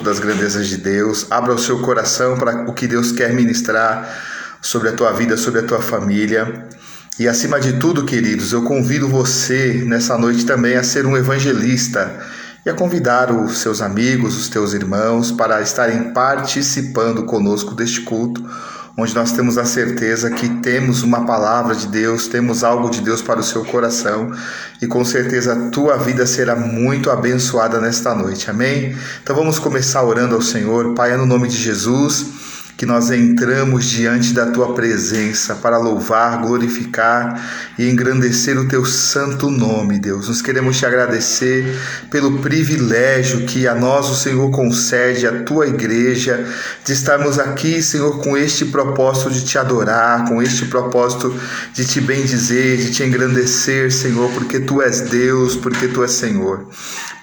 das grandezas de Deus. Abra o seu coração para o que Deus quer ministrar sobre a tua vida, sobre a tua família. E acima de tudo, queridos, eu convido você nessa noite também a ser um evangelista e a convidar os seus amigos, os teus irmãos para estarem participando conosco deste culto, onde nós temos a certeza que temos uma palavra de Deus, temos algo de Deus para o seu coração e com certeza a tua vida será muito abençoada nesta noite, amém? Então vamos começar orando ao Senhor. Pai, no nome de Jesus, que nós entramos diante da tua presença para louvar, glorificar e engrandecer o teu santo nome, Deus. Nós queremos te agradecer pelo privilégio que a nós o Senhor concede, a tua igreja, de estarmos aqui, Senhor, com este propósito de te adorar, com este propósito de te bendizer, de te engrandecer, Senhor, porque tu és Deus, porque tu és Senhor.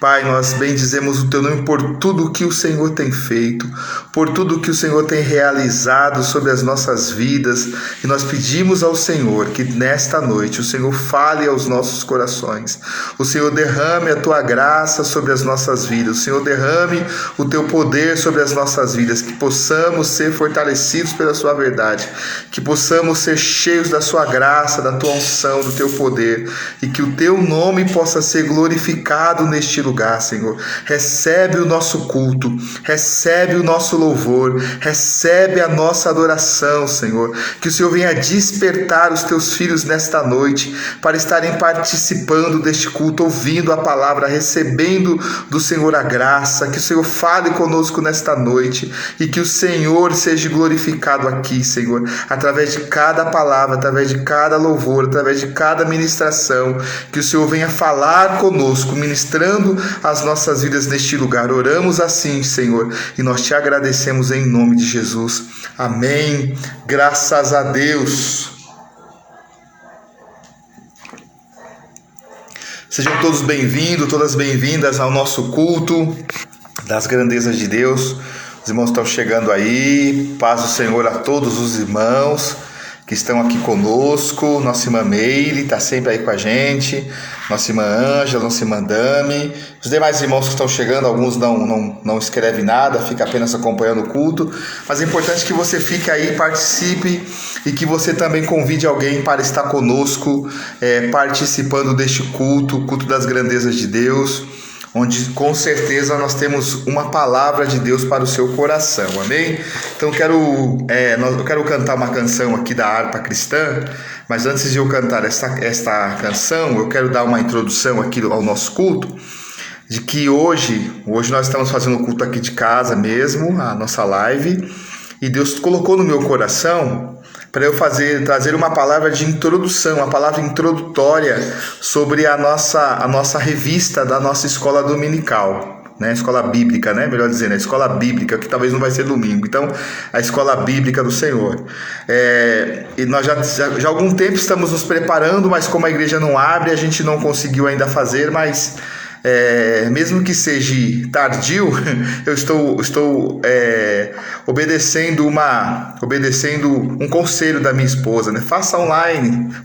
Pai, nós bendizemos o teu nome por tudo que o Senhor tem feito, por tudo que o Senhor tem realizado sobre as nossas vidas, e nós pedimos ao Senhor que nesta noite o Senhor fale aos nossos corações, o Senhor derrame a tua graça sobre as nossas vidas, o Senhor derrame o teu poder sobre as nossas vidas, que possamos ser fortalecidos pela sua verdade, que possamos ser cheios da sua graça, da tua unção, do teu poder, e que o teu nome possa ser glorificado neste lugar, Senhor. Recebe o nosso culto, recebe o nosso louvor, recebe a nossa adoração, Senhor. Que o Senhor venha despertar os teus filhos nesta noite para estarem participando deste culto, ouvindo a palavra, recebendo do Senhor a graça. Que o Senhor fale conosco nesta noite e que o Senhor seja glorificado aqui, Senhor, através de cada palavra, através de cada louvor, através de cada ministração. Que o Senhor venha falar conosco, ministrando as nossas vidas neste lugar. Oramos assim, Senhor, e nós te agradecemos em nome de Jesus. Amém. Graças a Deus. Sejam todos bem-vindos, todas bem-vindas ao nosso culto das grandezas de Deus. Os irmãos estão chegando aí. Paz do Senhor a todos os irmãos que estão aqui conosco. Nossa irmã Meire está sempre aí com a gente, nossa irmã Ângela, nossa irmã Dami, os demais irmãos que estão chegando, alguns não escrevem nada, fica apenas acompanhando o culto, mas é importante que você fique aí, participe e que você também convide alguém para estar conosco, participando deste culto, o culto das grandezas de Deus, onde com certeza nós temos uma palavra de Deus para o seu coração, amém? Então eu quero cantar uma canção aqui da harpa cristã, mas antes de eu cantar esta canção, eu quero dar uma introdução aqui ao nosso culto, de que hoje nós estamos fazendo o culto aqui de casa mesmo, a nossa live, e Deus colocou no meu coração para eu trazer uma palavra de introdução, uma palavra introdutória sobre a nossa revista da nossa escola dominical, né? Escola bíblica, né? Melhor dizendo, a escola bíblica, que talvez não vai ser domingo, então a escola bíblica do Senhor. E nós já há algum tempo estamos nos preparando, mas como a igreja não abre, a gente não conseguiu ainda fazer, mas mesmo que seja tardio, eu estou obedecendo um conselho da minha esposa, né? Faça online.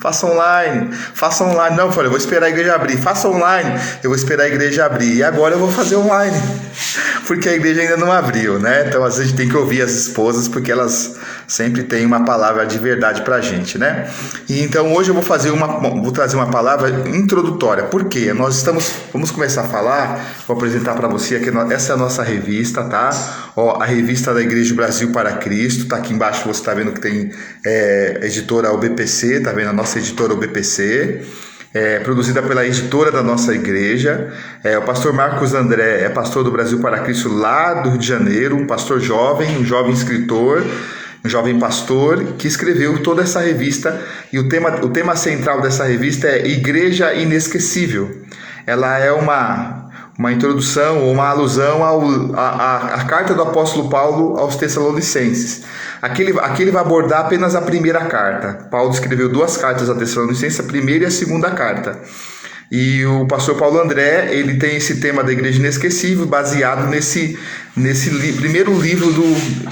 Não, eu falei, eu vou esperar a igreja abrir. Faça online, eu vou esperar a igreja abrir. E agora eu vou fazer online, porque a igreja ainda não abriu, né? Então às vezes a gente tem que ouvir as esposas, porque elas sempre têm uma palavra de verdade pra gente, né? E então hoje eu vou trazer uma palavra introdutória. Por quê? Vamos começar a falar, vou apresentar para você aqui, essa é a nossa revista, tá? A revista da Igreja Brasil para Cristo, tá aqui embaixo, você tá vendo que tem editora UBPC, tá vendo a nossa editora UBPC, produzida pela editora da nossa igreja. O pastor Marcos André é pastor do Brasil para Cristo lá do Rio de Janeiro, um pastor jovem, um jovem escritor, um jovem pastor que escreveu toda essa revista, e o tema central dessa revista é Igreja Inesquecível. Ela é uma introdução ou uma alusão à carta do apóstolo Paulo aos Tessalonicenses. Aqui ele vai abordar apenas a primeira carta. Paulo escreveu 2 cartas a Tessalonicenses, a primeira e a segunda carta. E o pastor Paulo André, ele tem esse tema da Igreja Inesquecível, baseado nesse primeiro livro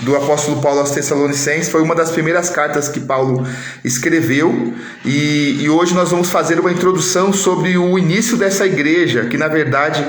do apóstolo Paulo aos Tessalonicenses. Foi uma das primeiras cartas que Paulo escreveu, e hoje nós vamos fazer uma introdução sobre o início dessa igreja, que na verdade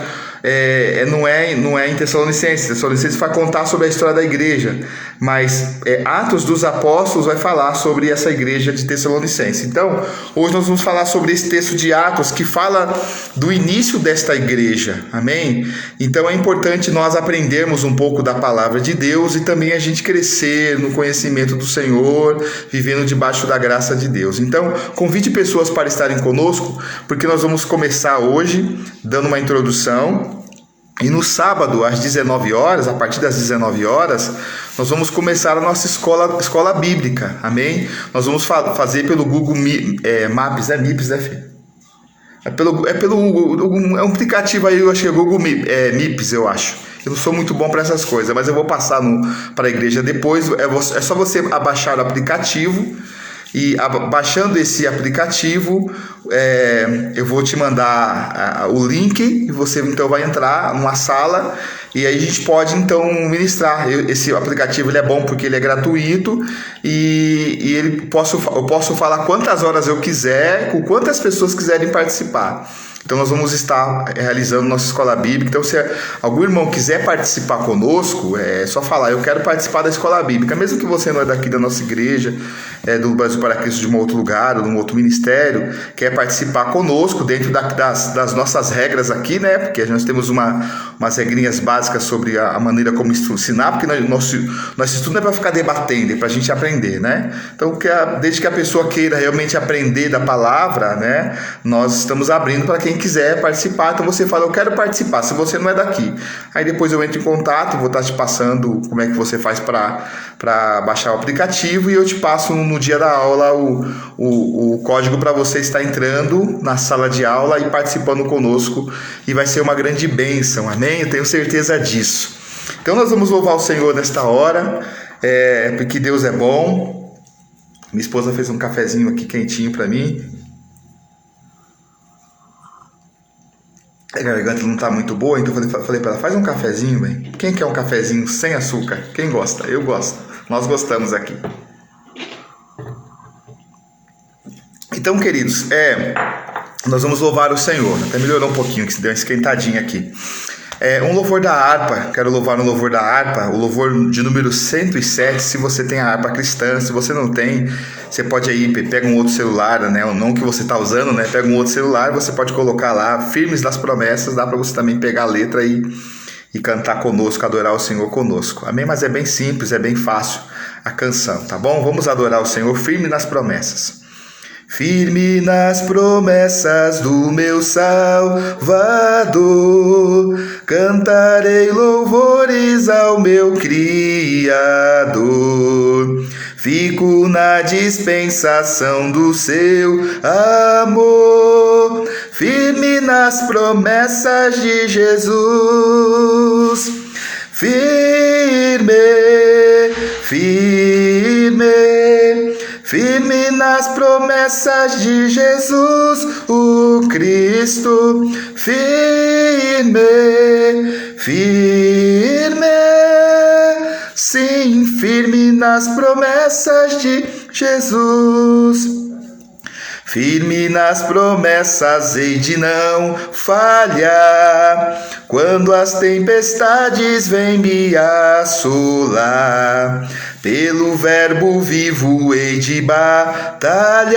não é em Tessalonicenses. Tessalonicenses vai contar sobre a história da igreja, mas Atos dos Apóstolos vai falar sobre essa igreja de Tessalonicenses. Então, hoje nós vamos falar sobre esse texto de Atos que fala do início desta igreja, amém? Então é importante nós aprendermos um pouco da palavra de Deus e também a gente crescer no conhecimento do Senhor, vivendo debaixo da graça de Deus. Então, convide pessoas para estarem conosco, porque nós vamos começar hoje dando uma introdução. E no sábado, às 19 horas, a partir das 19 horas, nós vamos começar a nossa escola bíblica, amém? Nós vamos fazer pelo Google Maps, MIPS, né, filho? É um aplicativo aí, eu acho que é Google Maps, eu acho. Eu não sou muito bom para essas coisas, mas eu vou passar para a igreja depois. É só você abaixar o aplicativo. E baixando esse aplicativo, eu vou te mandar o link e você então vai entrar numa sala e aí a gente pode então ministrar. Esse aplicativo ele é bom porque ele é gratuito e eu posso falar quantas horas eu quiser, com quantas pessoas quiserem participar. Então nós vamos estar realizando nossa escola bíblica. Então se algum irmão quiser participar conosco, é só falar, eu quero participar da escola bíblica. Mesmo que você não é daqui da nossa igreja, do Brasil para Cristo, de um outro lugar ou de um outro ministério, quer participar conosco dentro das nossas regras aqui, né? Porque nós temos umas regrinhas básicas sobre a maneira como ensinar, porque nosso estudo não é para ficar debatendo, é para a gente aprender, né? Então desde que a pessoa queira realmente aprender da palavra, né? Nós estamos abrindo para quem quiser participar. Então você fala, eu quero participar, se você não é daqui. Aí depois eu entro em contato e vou estar te passando como é que você faz para baixar o aplicativo e eu te passo no dia da aula o código para você estar entrando na sala de aula e participando conosco, e vai ser uma grande bênção, amém? Eu tenho certeza disso. Então nós vamos louvar o Senhor nesta hora, porque Deus é bom. Minha esposa fez um cafezinho aqui quentinho para mim. A garganta não está muito boa, então eu falei para ela, faz um cafezinho, bem. Quem quer um cafezinho sem açúcar? Quem gosta? Eu gosto. Nós gostamos aqui. Então, queridos, nós vamos louvar o Senhor. Até melhorou um pouquinho, que se deu uma esquentadinha aqui. Um louvor da harpa, quero louvar no louvor da harpa, o louvor de número 107, se você tem a harpa cristã. Se você não tem, você pode aí, pega um outro celular, né, não que você está usando, né, pega um outro celular, você pode colocar lá, Firmes das Promessas, dá para você também pegar a letra e cantar conosco, adorar o Senhor conosco, amém? Mas é bem simples, é bem fácil a canção, tá bom? Vamos adorar o Senhor firme nas promessas. Firme nas promessas do meu Salvador, cantarei louvores ao meu Criador. Fico na dispensação do seu amor, firme nas promessas de Jesus. Firme, firme, firme nas promessas de Jesus, o Cristo. Firme, firme, sim, firme nas promessas de Jesus. Firme nas promessas, hei de não falhar, quando as tempestades vêm me assolar. Pelo verbo vivo hei de batalhar,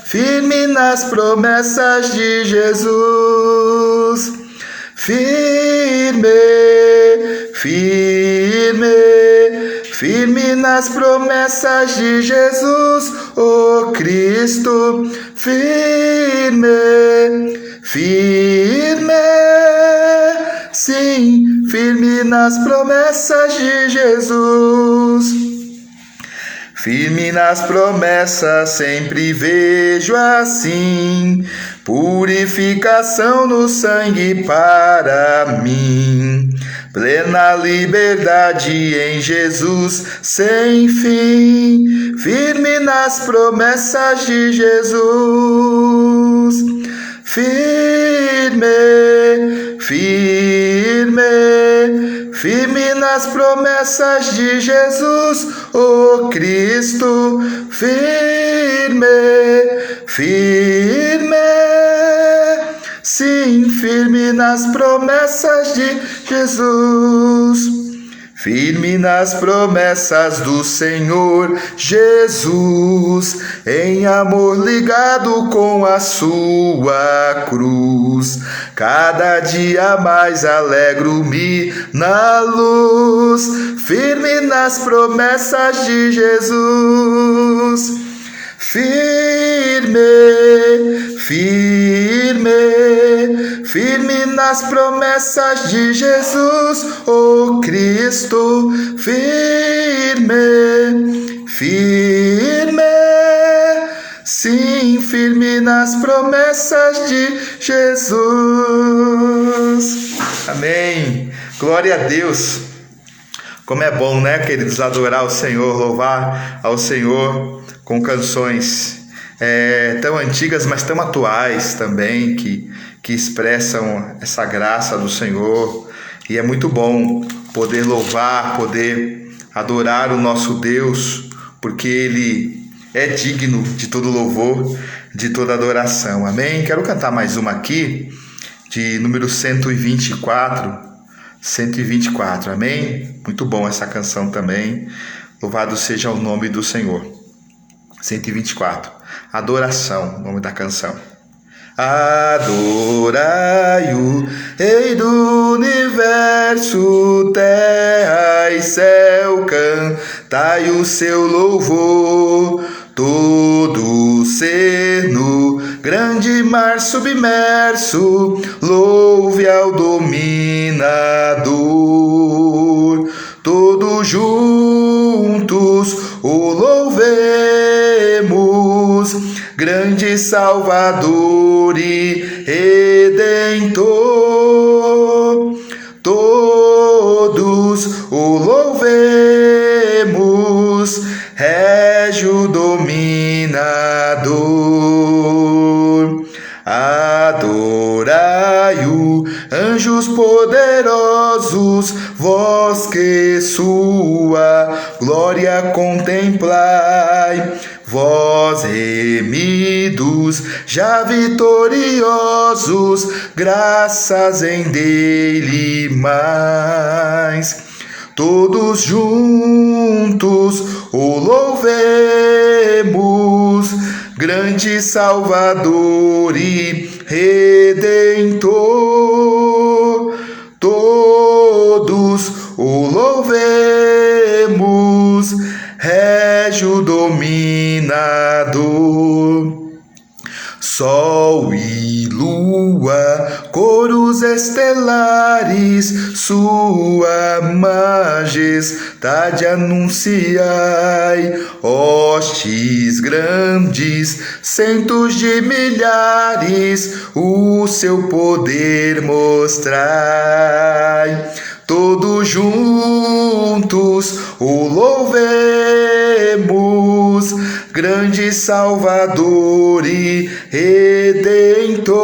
firme nas promessas de Jesus. Firme, firme, firme nas promessas de Jesus, o Cristo. Firme, firme, sim, firme nas promessas de Jesus. Firme nas promessas, sempre vejo assim, purificação no sangue para mim. Plena liberdade em Jesus sem fim, firme nas promessas de Jesus. Firme, firme, firme nas promessas de Jesus, o Cristo. Firme, firme, sim, firme nas promessas de Jesus. Firme nas promessas do Senhor Jesus, em amor ligado com a sua cruz. Cada dia mais alegro-me na luz, firme nas promessas de Jesus. Firme, firme, firme nas promessas de Jesus, oh Cristo, firme, firme, sim, firme nas promessas de Jesus. Amém. Glória a Deus. Como é bom, né, queridos, adorar o Senhor, louvar ao Senhor com canções tão antigas, mas tão atuais também, que expressam essa graça do Senhor. E é muito bom poder louvar, poder adorar o nosso Deus, porque Ele é digno de todo louvor, de toda adoração. Amém? Quero cantar mais uma aqui, de número 124. 124, amém? Muito bom essa canção também. Louvado seja o nome do Senhor. 124, adoração, nome da canção. Adorai-o, Rei do universo, terra e céu, cantai o seu louvor. Todo ser no grande mar submerso, louve ao dominador. Todos juntos o louvemos, grande Salvador e Redentor. Todos o louvemos, Régio dominador. Adorai-o, anjos poderosos, vós que sua glória contemplai. Vós remidos, já vitoriosos, graças em dele mais. Todos juntos o louvemos, grande Salvador e Redentor. Todos o louvemos, Régio dominador. Sol e lua, coros estelares, sua majestade anunciai. Hostes grandes, centos de milhares, o seu poder mostrai. Todos juntos o louvemos, grande Salvador e Redentor.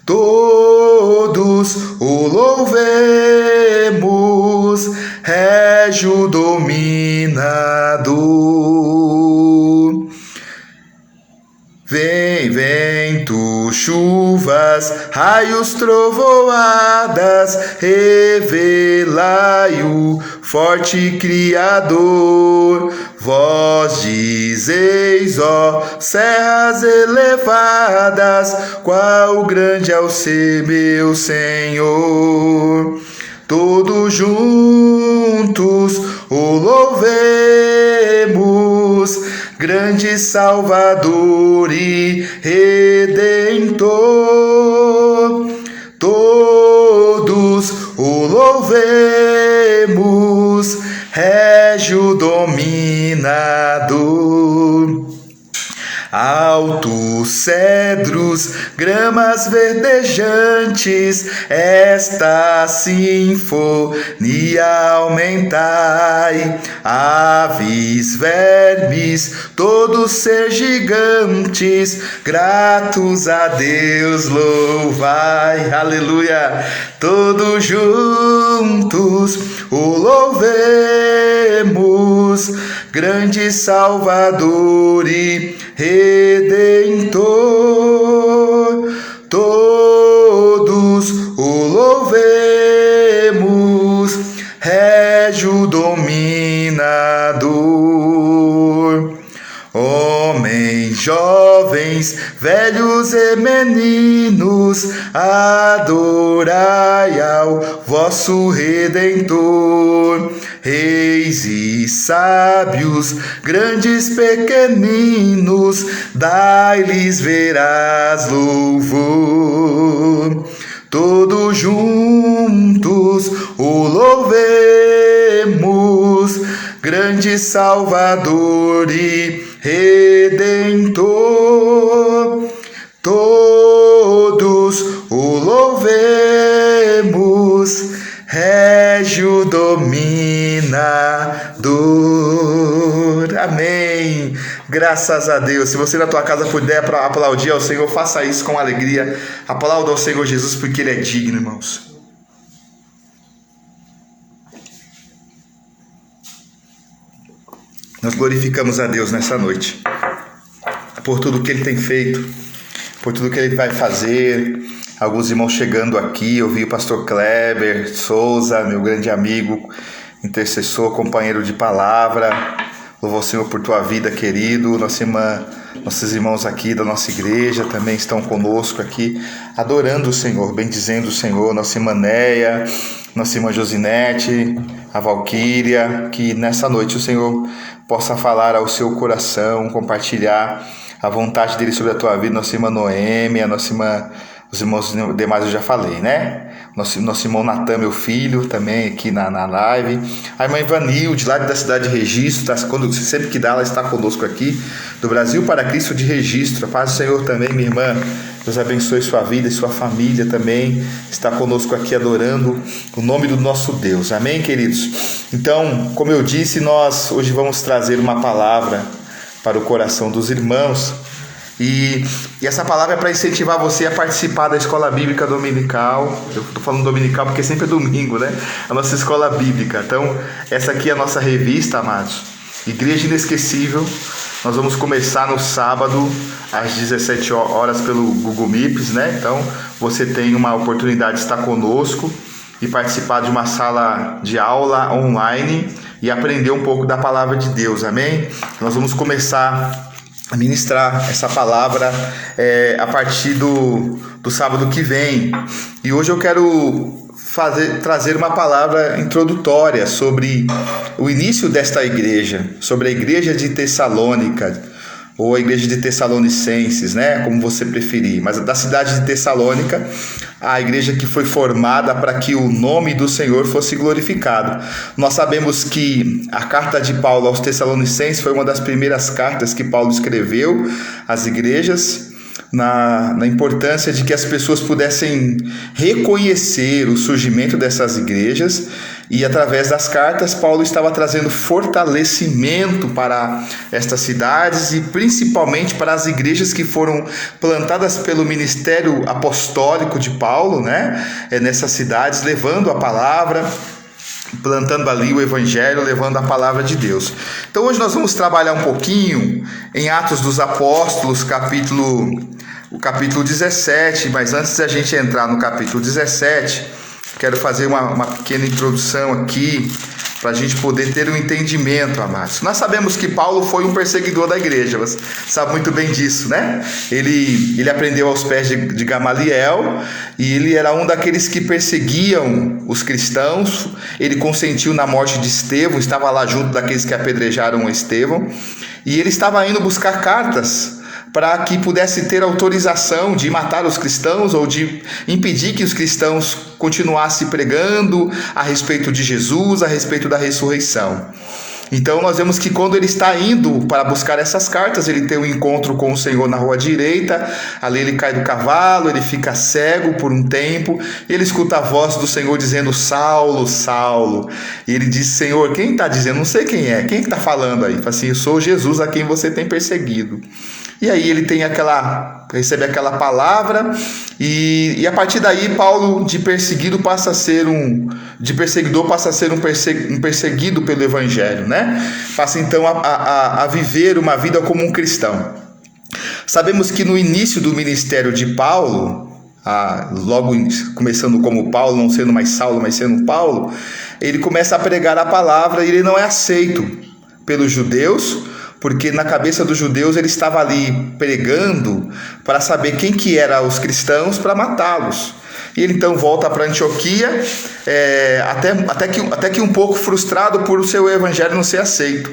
Todos o louvemos, Régio dominador. Vem, vento, chuvas, raios, trovoadas, revelai o forte Criador. Vós dizeis, ó serras elevadas, qual grande é o ser, meu Senhor. Todos juntos o louvemos, grande Salvador e Redentor. Todos o louvemos, Régio dominador. Altos cedros, gramas verdejantes, esta sinfonia aumentai. Aves, vermes, todos ser gigantes, gratos a Deus louvai. Aleluia! Todos juntos o louvemos, grande Salvador e Redentor. todos o louvemos, régio dominador. Homens, jovens, velhos e meninos, adorai ao vosso Redentor. Reis e sábios, grandes, pequeninos, dai-lhes verás louvor. Todos juntos o louvemos, grande Salvador e Redentor. Todos o louvemos, régio dominador. Amém. Graças a Deus. Se você na tua casa puder aplaudir ao Senhor, faça isso com alegria. Aplauda ao Senhor Jesus, porque Ele é digno, irmãos. Nós glorificamos a Deus nessa noite, por tudo que Ele tem feito, por tudo que Ele vai fazer. Alguns irmãos chegando aqui, eu vi o pastor Kleber Souza, meu grande amigo, intercessor, companheiro de palavra. Louvo ao Senhor por tua vida, querido. Nossos irmãos aqui da nossa igreja também estão conosco aqui, adorando o Senhor, bendizendo o Senhor. Nossa irmã Neia, nossa irmã Josinete, a Valquíria, que nessa noite o Senhor possa falar ao seu coração, compartilhar a vontade dele sobre a tua vida. Nossa irmã Noêmia, nossa irmã, os irmãos demais eu já falei, né? Nosso irmão Natan, meu filho, também aqui na live. A irmã Ivanilde, lá da cidade de Registro, sempre que dá, ela está conosco aqui, do Brasil para Cristo de Registro. A paz do Senhor também, minha irmã. Deus abençoe sua vida e sua família também. Está conosco aqui adorando o nome do nosso Deus. Amém, queridos? Então, como eu disse, nós hoje vamos trazer uma palavra para o coração dos irmãos. E essa palavra é para incentivar você a participar da escola bíblica dominical. Eu estou falando dominical porque sempre é domingo, né? A nossa escola bíblica. Então, essa aqui é a nossa revista, amados. Igreja Inesquecível. Nós vamos começar no sábado, às 17 horas, pelo Google Meets, né? Então, você tem uma oportunidade de estar conosco e participar de uma sala de aula online e aprender um pouco da palavra de Deus, amém? Nós vamos começar a ministrar essa palavra a partir do sábado que vem. E hoje eu quero trazer uma palavra introdutória sobre o início desta igreja, sobre a igreja de Tessalônica, ou a igreja de Tessalonicenses, né? Como você preferir, mas da cidade de Tessalônica, a igreja que foi formada para que o nome do Senhor fosse glorificado. Nós sabemos que a carta de Paulo aos Tessalonicenses foi uma das primeiras cartas que Paulo escreveu às igrejas, na importância de que as pessoas pudessem reconhecer o surgimento dessas igrejas, e através das cartas Paulo estava trazendo fortalecimento para estas cidades e principalmente para as igrejas que foram plantadas pelo ministério apostólico de Paulo, né? Nessas cidades, levando a palavra, plantando ali o evangelho, levando a palavra de Deus. Então hoje nós vamos trabalhar um pouquinho em Atos dos Apóstolos, o capítulo 17, mas antes da gente entrar no capítulo 17, quero fazer uma pequena introdução aqui, para a gente poder ter um entendimento, amados. Nós sabemos que Paulo foi um perseguidor da igreja, você sabe muito bem disso, né? Ele aprendeu aos pés de Gamaliel, e ele era um daqueles que perseguiam os cristãos. Ele consentiu na morte de Estevão, estava lá junto daqueles que apedrejaram Estevão, e ele estava indo buscar cartas para que pudesse ter autorização de matar os cristãos ou de impedir que os cristãos continuassem pregando a respeito de Jesus, a respeito da ressurreição. Então nós vemos que quando ele está indo para buscar essas cartas, ele tem um encontro com o Senhor na rua direita, ali ele cai do cavalo, ele fica cego por um tempo, e ele escuta a voz do Senhor dizendo: Saulo, Saulo. E ele diz: Senhor, quem está dizendo? Não sei quem é está falando aí? Ele fala assim: eu sou Jesus a quem você tem perseguido. E aí ele tem recebe aquela palavra, e a partir daí Paulo de perseguidor passa a ser um perseguido pelo evangelho, né? Passa então a viver uma vida como um cristão. Sabemos que no início do ministério de Paulo, logo começando como Paulo, não sendo mais Saulo, mas sendo Paulo, ele começa a pregar a palavra e ele não é aceito pelos judeus, porque na cabeça dos judeus ele estava ali pregando para saber quem que eram os cristãos para matá-los. E ele então volta para Antioquia, até que um pouco frustrado por o seu evangelho não ser aceito.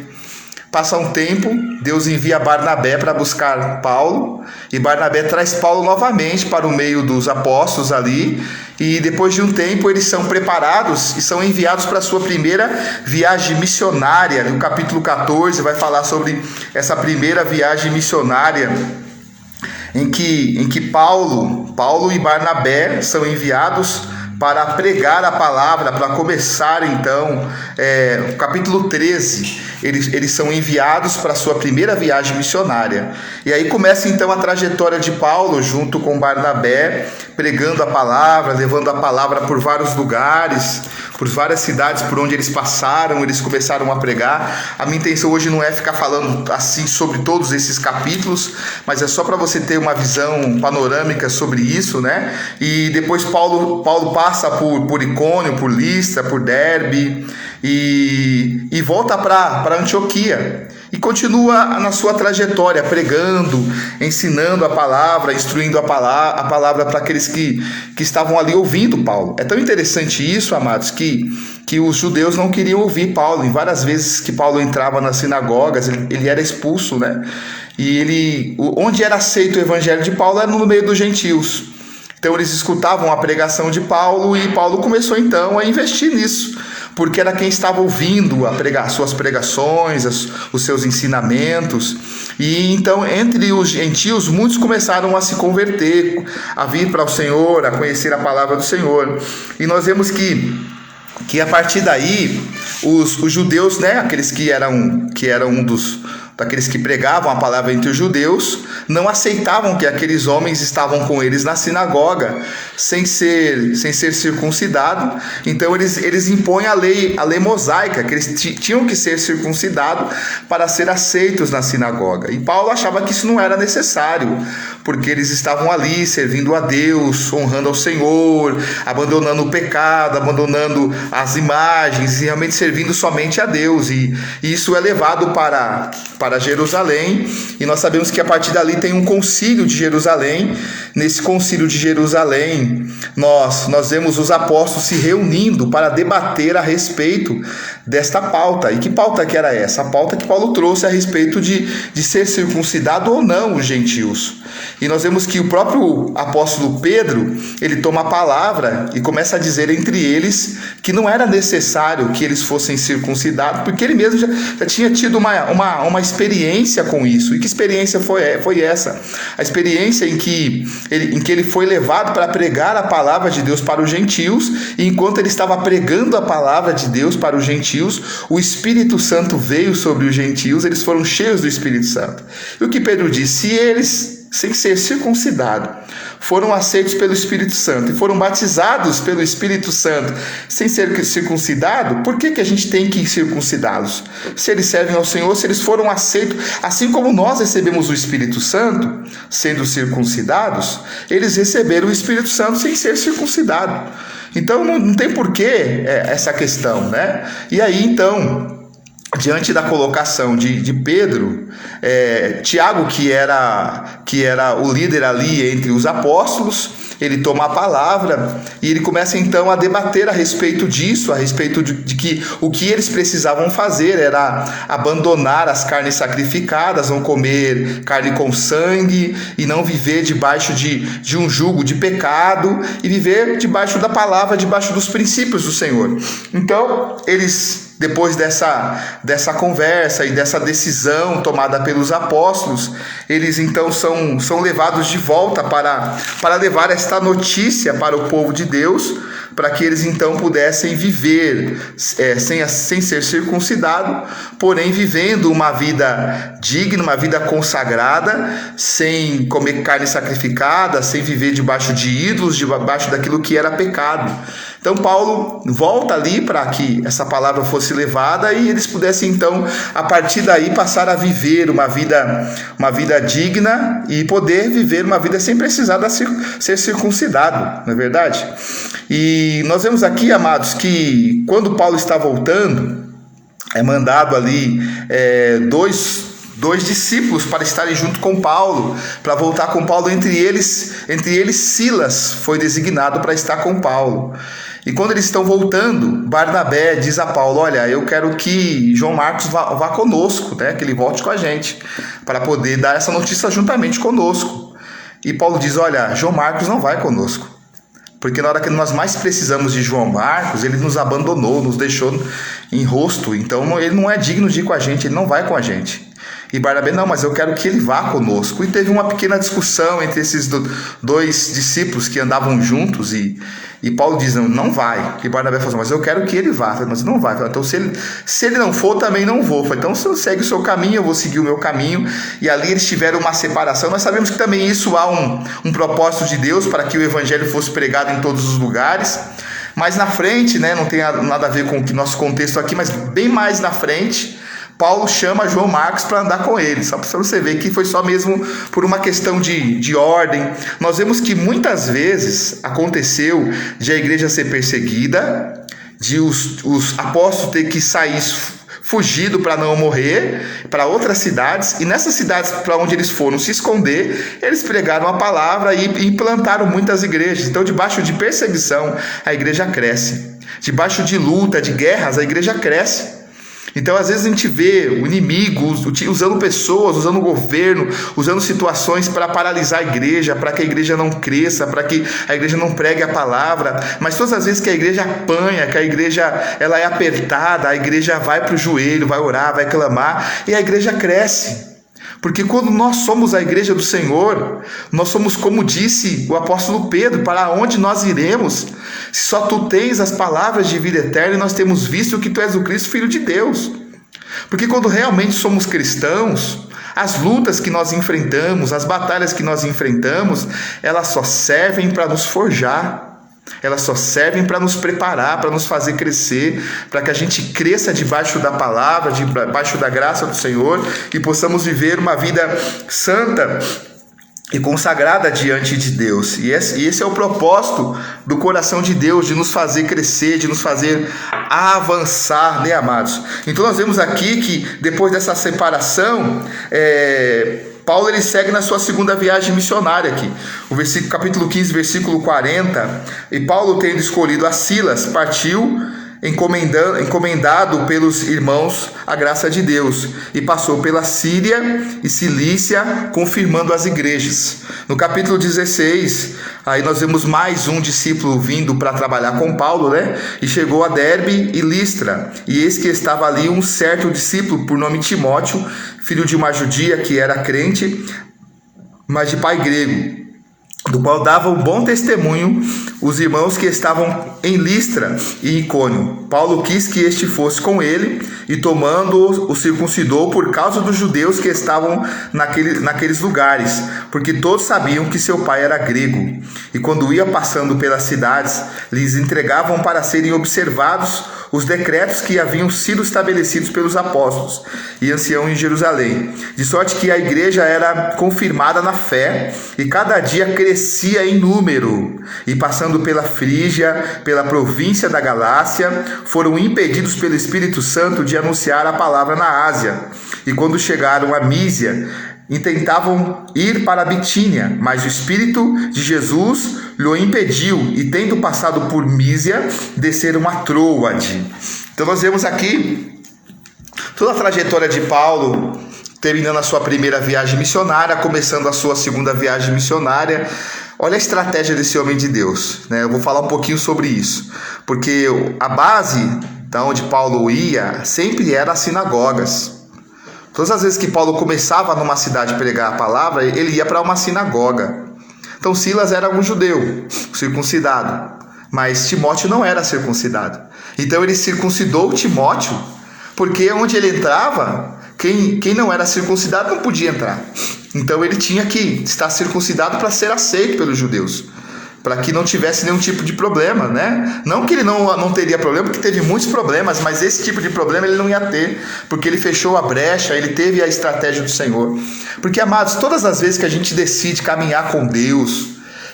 Passa um tempo, Deus envia Barnabé para buscar Paulo, e Barnabé traz Paulo novamente para o meio dos apóstolos ali, e depois de um tempo eles são preparados e são enviados para a sua primeira viagem missionária. No capítulo 14 vai falar sobre essa primeira viagem missionária, em que Paulo e Barnabé são enviados para pregar a palavra, para começar então, no capítulo 13, eles são enviados para a sua primeira viagem missionária. E aí começa então a trajetória de Paulo junto com Barnabé, pregando a palavra, levando a palavra por vários lugares, por várias cidades por onde eles passaram, eles começaram a pregar. A minha intenção hoje não é ficar falando assim sobre todos esses capítulos, mas é só para você ter uma visão panorâmica sobre isso, né? E depois Paulo passa por Icônio, por Listra, por Derbe e volta para Antioquia. E continua na sua trajetória, pregando, ensinando a palavra, instruindo a palavra para aqueles que estavam ali ouvindo Paulo. É tão interessante isso, amados, que os judeus não queriam ouvir Paulo. Em várias vezes que Paulo entrava nas sinagogas, ele era expulso, né? E onde era aceito o evangelho de Paulo era no meio dos gentios. Então eles escutavam a pregação de Paulo e Paulo começou então a investir nisso, porque era quem estava ouvindo as suas pregações, os seus ensinamentos. E então entre os gentios muitos começaram a se converter, a vir para o Senhor, a conhecer a palavra do Senhor. E nós vemos que a partir daí os judeus, né, aqueles que eram daqueles que pregavam a palavra entre os judeus, não aceitavam que aqueles homens estavam com eles na sinagoga sem ser circuncidado. Então eles impõem a lei mosaica, que eles tinham que ser circuncidados para ser aceitos na sinagoga. E Paulo achava que isso não era necessário, porque eles estavam ali servindo a Deus, honrando ao Senhor, abandonando o pecado, abandonando as imagens e realmente servindo somente a Deus. E isso é levado para Jerusalém, e nós sabemos que a partir dali tem um concílio de Jerusalém. Nesse concílio de Jerusalém, nós vemos os apóstolos se reunindo para debater a respeito desta pauta. E que pauta que era essa? A pauta que Paulo trouxe a respeito de ser circuncidado ou não os gentios. E nós vemos que o próprio apóstolo Pedro, ele toma a palavra e começa a dizer entre eles que não era necessário que eles fossem circuncidados, porque ele mesmo já tinha tido uma experiência com isso. E que experiência foi essa? A experiência em que ele foi levado para pregar a palavra de Deus para os gentios, e enquanto ele estava pregando a palavra de Deus para os gentios, o Espírito Santo veio sobre os gentios, eles foram cheios do Espírito Santo. E o que Pedro disse? Se eles, sem ser circuncidados, foram aceitos pelo Espírito Santo e foram batizados pelo Espírito Santo sem ser circuncidado, por que a gente tem que circuncidá-los? Se eles servem ao Senhor, se eles foram aceitos, assim como nós recebemos o Espírito Santo sendo circuncidados, eles receberam o Espírito Santo sem ser circuncidados. Então não tem porquê essa questão, né? E aí então, diante da colocação de Pedro, Tiago, que era o líder ali entre os apóstolos, ele toma a palavra e ele começa então a debater a respeito disso, a respeito de que o que eles precisavam fazer era abandonar as carnes sacrificadas, não comer carne com sangue e não viver debaixo de um jugo de pecado, e viver debaixo da palavra, debaixo dos princípios do Senhor. Então eles, depois dessa conversa e dessa decisão tomada pelos apóstolos, eles então são levados de volta para levar esta notícia para o povo de Deus, para que eles então pudessem viver sem ser circuncidado, porém vivendo uma vida digna, uma vida consagrada, sem comer carne sacrificada, sem viver debaixo de ídolos, debaixo daquilo que era pecado. Então Paulo volta ali para que essa palavra fosse levada e eles pudessem então, a partir daí, passar a viver uma vida digna e poder viver uma vida sem precisar ser circuncidado, não é verdade? E nós vemos aqui, amados, que quando Paulo está voltando, é mandado ali dois discípulos para estarem junto com Paulo, para voltar com Paulo. Entre eles Silas foi designado para estar com Paulo. E quando eles estão voltando, Barnabé diz a Paulo: olha, eu quero que João Marcos vá conosco, né? Que ele volte com a gente, para poder dar essa notícia juntamente conosco. E Paulo diz: olha, João Marcos não vai conosco, porque na hora que nós mais precisamos de João Marcos, ele nos abandonou, nos deixou em rosto, então ele não é digno de ir com a gente, ele não vai com a gente. E Barnabé: não, mas eu quero que ele vá conosco. E teve uma pequena discussão entre esses dois discípulos que andavam juntos, e Paulo diz: não vai. E Barnabé falou: mas eu quero que ele vá. Mas não vai. Então se ele não for, também não vou. Então você segue o seu caminho, eu vou seguir o meu caminho. E ali eles tiveram uma separação. Nós sabemos que também isso há um propósito de Deus para que o evangelho fosse pregado em todos os lugares. Mas na frente, né, não tem nada a ver com o nosso contexto aqui, mas bem mais na frente, Paulo chama João Marcos para andar com ele, só para você ver que foi só mesmo por uma questão de ordem. Nós vemos que muitas vezes aconteceu de a igreja ser perseguida, de os apóstolos ter que sair fugido para não morrer para outras cidades, e nessas cidades para onde eles foram se esconder, eles pregaram a palavra e implantaram muitas igrejas. Então, debaixo de perseguição, a igreja cresce. Debaixo de luta, de guerras, a igreja cresce. Então, às vezes a gente vê o inimigo usando pessoas, usando o governo, usando situações para paralisar a igreja, para que a igreja não cresça, para que a igreja não pregue a palavra. Mas todas as vezes que a igreja apanha, que a igreja ela é apertada, a igreja vai para o joelho, vai orar, vai clamar, e a igreja cresce. Porque quando nós somos a igreja do Senhor, nós somos, como disse o apóstolo Pedro: para onde nós iremos? Se só tu tens as palavras de vida eterna, e nós temos visto que tu és o Cristo, Filho de Deus. Porque quando realmente somos cristãos, as lutas que nós enfrentamos, as batalhas que nós enfrentamos, elas só servem para nos forjar. Elas só servem para nos preparar, para nos fazer crescer, para que a gente cresça debaixo da palavra, debaixo da graça do Senhor, e possamos viver uma vida santa e consagrada diante de Deus. E esse é o propósito do coração de Deus, de nos fazer crescer, de nos fazer avançar, né, amados? Então nós vemos aqui que depois dessa separação, Paulo ele segue na sua segunda viagem missionária aqui, capítulo 15, versículo 40, e Paulo, tendo escolhido a Silas, partiu encomendado pelos irmãos a graça de Deus, e passou pela Síria e Cilícia, confirmando as igrejas. No capítulo 16, aí nós vemos mais um discípulo vindo para trabalhar com Paulo, né? E chegou a Derbe e Listra, e eis que estava ali um certo discípulo por nome Timóteo, filho de uma judia que era crente, mas de pai grego, do qual davam um bom testemunho os irmãos que estavam em Listra e Icônio. Paulo quis que este fosse com ele, e tomando-o, o circuncidou por causa dos judeus que estavam naqueles lugares, porque todos sabiam que seu pai era grego. E quando ia passando pelas cidades, lhes entregavam para serem observados os decretos que haviam sido estabelecidos pelos apóstolos e anciãos em Jerusalém, de sorte que a igreja era confirmada na fé, e cada dia crescia em número. E passando pela Frígia, pela província da Galácia, foram impedidos pelo Espírito Santo de anunciar a palavra na Ásia. E quando chegaram a Mísia, intentavam ir para a Bitínia, mas o Espírito de Jesus lhe impediu, e tendo passado por Mísia, desceram a Troade. Então nós vemos aqui toda a trajetória de Paulo, terminando a sua primeira viagem missionária, começando a sua segunda viagem missionária. Olha a estratégia desse homem de Deus, né? Eu vou falar um pouquinho sobre isso, porque a base da onde Paulo ia sempre era as sinagogas. Todas as vezes que Paulo começava numa cidade a pregar a palavra, ele ia para uma sinagoga. Então Silas era um judeu, circuncidado, mas Timóteo não era circuncidado. Então ele circuncidou Timóteo, porque onde ele entrava, quem não era circuncidado não podia entrar. Então ele tinha que estar circuncidado para ser aceito pelos judeus. para que não tivesse nenhum tipo de problema, né? Não que ele não teria problema, porque teve muitos problemas, mas esse tipo de problema ele não ia ter, porque ele fechou a brecha, ele teve a estratégia do Senhor. Porque, amados, todas as vezes que a gente decide caminhar com Deus,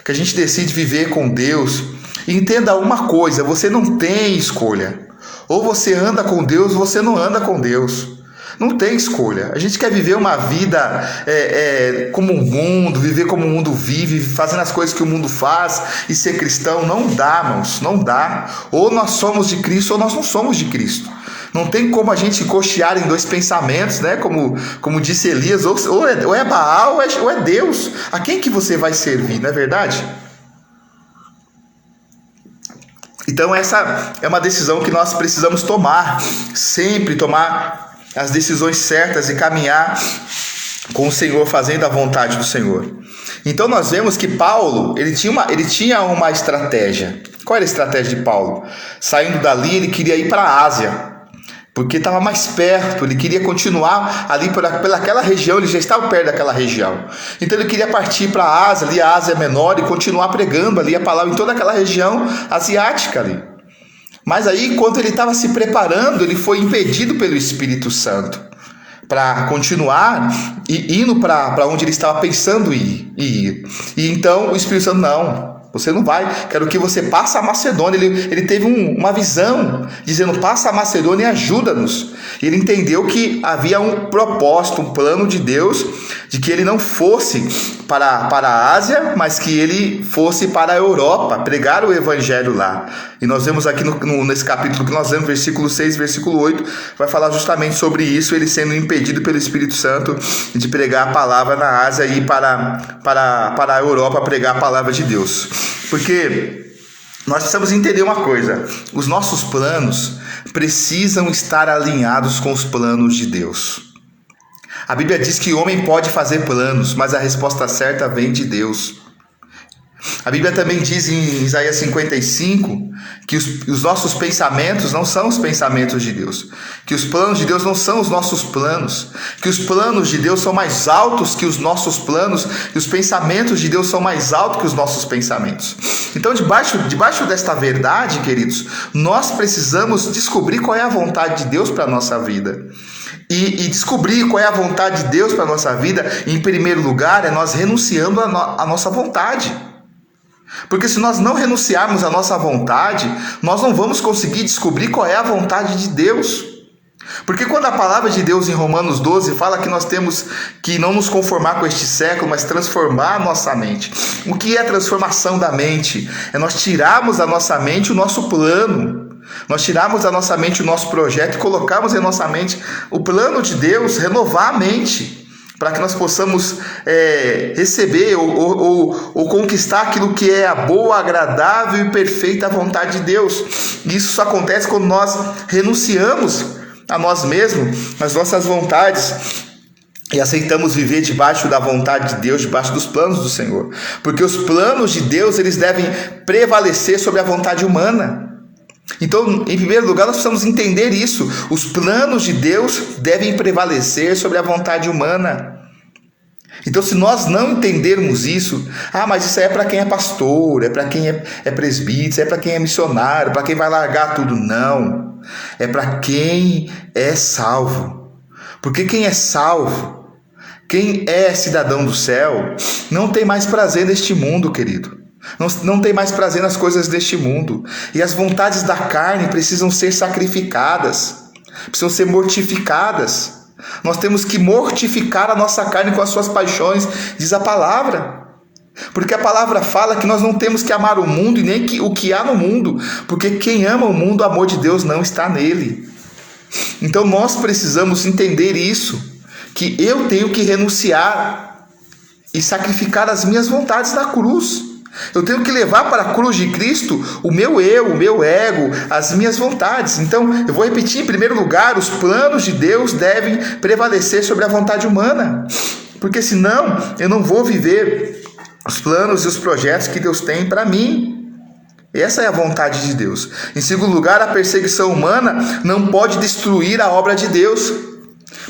que a gente decide viver com Deus, entenda uma coisa: você não tem escolha. Ou você anda com Deus, ou você não anda com Deus. Não tem escolha. A gente quer viver uma vida como o mundo, viver como o mundo vive, fazendo as coisas que o mundo faz e ser cristão. Não dá, irmãos, não dá. Ou nós somos de Cristo ou nós não somos de Cristo. Não tem como a gente cochear em dois pensamentos, né? Como disse Elias, ou é Baal ou é Deus. A quem que você vai servir, não é verdade? Então essa é uma decisão que nós precisamos tomar, sempre tomar as decisões certas e caminhar com o Senhor, fazendo a vontade do Senhor. Então nós vemos que Paulo, ele tinha uma estratégia. Qual era a estratégia de Paulo? Saindo dali, ele queria ir para a Ásia, porque estava mais perto, ele queria continuar ali pelaquela região, ele já estava perto daquela região. Então ele queria partir para a Ásia, ali a Ásia Menor, e continuar pregando ali a palavra em toda aquela região asiática ali. Mas aí, enquanto ele estava se preparando, ele foi impedido pelo Espírito Santo para continuar indo para onde ele estava pensando ir. E então o Espírito Santo, não, você não vai, quero que você passe a Macedônia. Ele teve uma visão, dizendo: passa a Macedônia e ajuda-nos. Ele entendeu que havia um propósito, um plano de Deus, de que ele não fosse para a Ásia, mas que ele fosse para a Europa, pregar o evangelho lá. E nós vemos aqui nesse capítulo que nós lemos, versículo 6, versículo 8, vai falar justamente sobre isso, ele sendo impedido pelo Espírito Santo de pregar a palavra na Ásia e ir para a Europa pregar a palavra de Deus. Porque nós precisamos entender uma coisa: os nossos planos precisam estar alinhados com os planos de Deus. A Bíblia diz que o homem pode fazer planos, mas a resposta certa vem de Deus. A Bíblia também diz em Isaías 55 que os nossos pensamentos não são os pensamentos de Deus, que os planos de Deus não são os nossos planos, que os planos de Deus são mais altos que os nossos planos e os pensamentos de Deus são mais altos que os nossos pensamentos. Então, debaixo desta verdade, queridos, nós precisamos descobrir qual é a vontade de Deus para a nossa vida. E descobrir qual é a vontade de Deus para a nossa vida, em primeiro lugar, é nós renunciando à nossa vontade. Porque se nós não renunciarmos à nossa vontade, nós não vamos conseguir descobrir qual é a vontade de Deus. Porque quando a palavra de Deus em Romanos 12 fala que nós temos que não nos conformar com este século, mas transformar a nossa mente. O que é a transformação da mente? É nós tirarmos da nossa mente o nosso plano. Nós tirarmos da nossa mente o nosso projeto e colocarmos em nossa mente o plano de Deus, renovar a mente, para que nós possamos receber ou conquistar aquilo que é a boa, agradável e perfeita vontade de Deus. E isso só acontece quando nós renunciamos a nós mesmos, as nossas vontades, e aceitamos viver debaixo da vontade de Deus, debaixo dos planos do Senhor. Porque os planos de Deus, eles devem prevalecer sobre a vontade humana. Então, em primeiro lugar, nós precisamos entender isso. Os planos de Deus devem prevalecer sobre a vontade humana. Então, se nós não entendermos isso, mas isso aí é para quem é pastor, é para quem é presbítero, é para quem é missionário, para quem vai largar tudo. Não, é para quem é salvo. Porque quem é salvo, quem é cidadão do céu, não tem mais prazer neste mundo, querido. Não tem mais prazer nas coisas deste mundo. E as vontades da carne precisam ser sacrificadas, precisam ser mortificadas. Nós temos que mortificar a nossa carne com as suas paixões, diz a palavra. Porque a palavra fala que nós não temos que amar o mundo e nem o que há no mundo, porque quem ama o mundo, o amor de Deus não está nele. Então nós precisamos entender isso, que eu tenho que renunciar e sacrificar as minhas vontades na cruz. Eu tenho que levar para a cruz de Cristo o meu eu, o meu ego, as minhas vontades. Então, eu vou repetir: em primeiro lugar, os planos de Deus devem prevalecer sobre a vontade humana. Porque senão, eu não vou viver os planos e os projetos que Deus tem para mim. Essa é a vontade de Deus. Em segundo lugar, a perseguição humana não pode destruir a obra de Deus.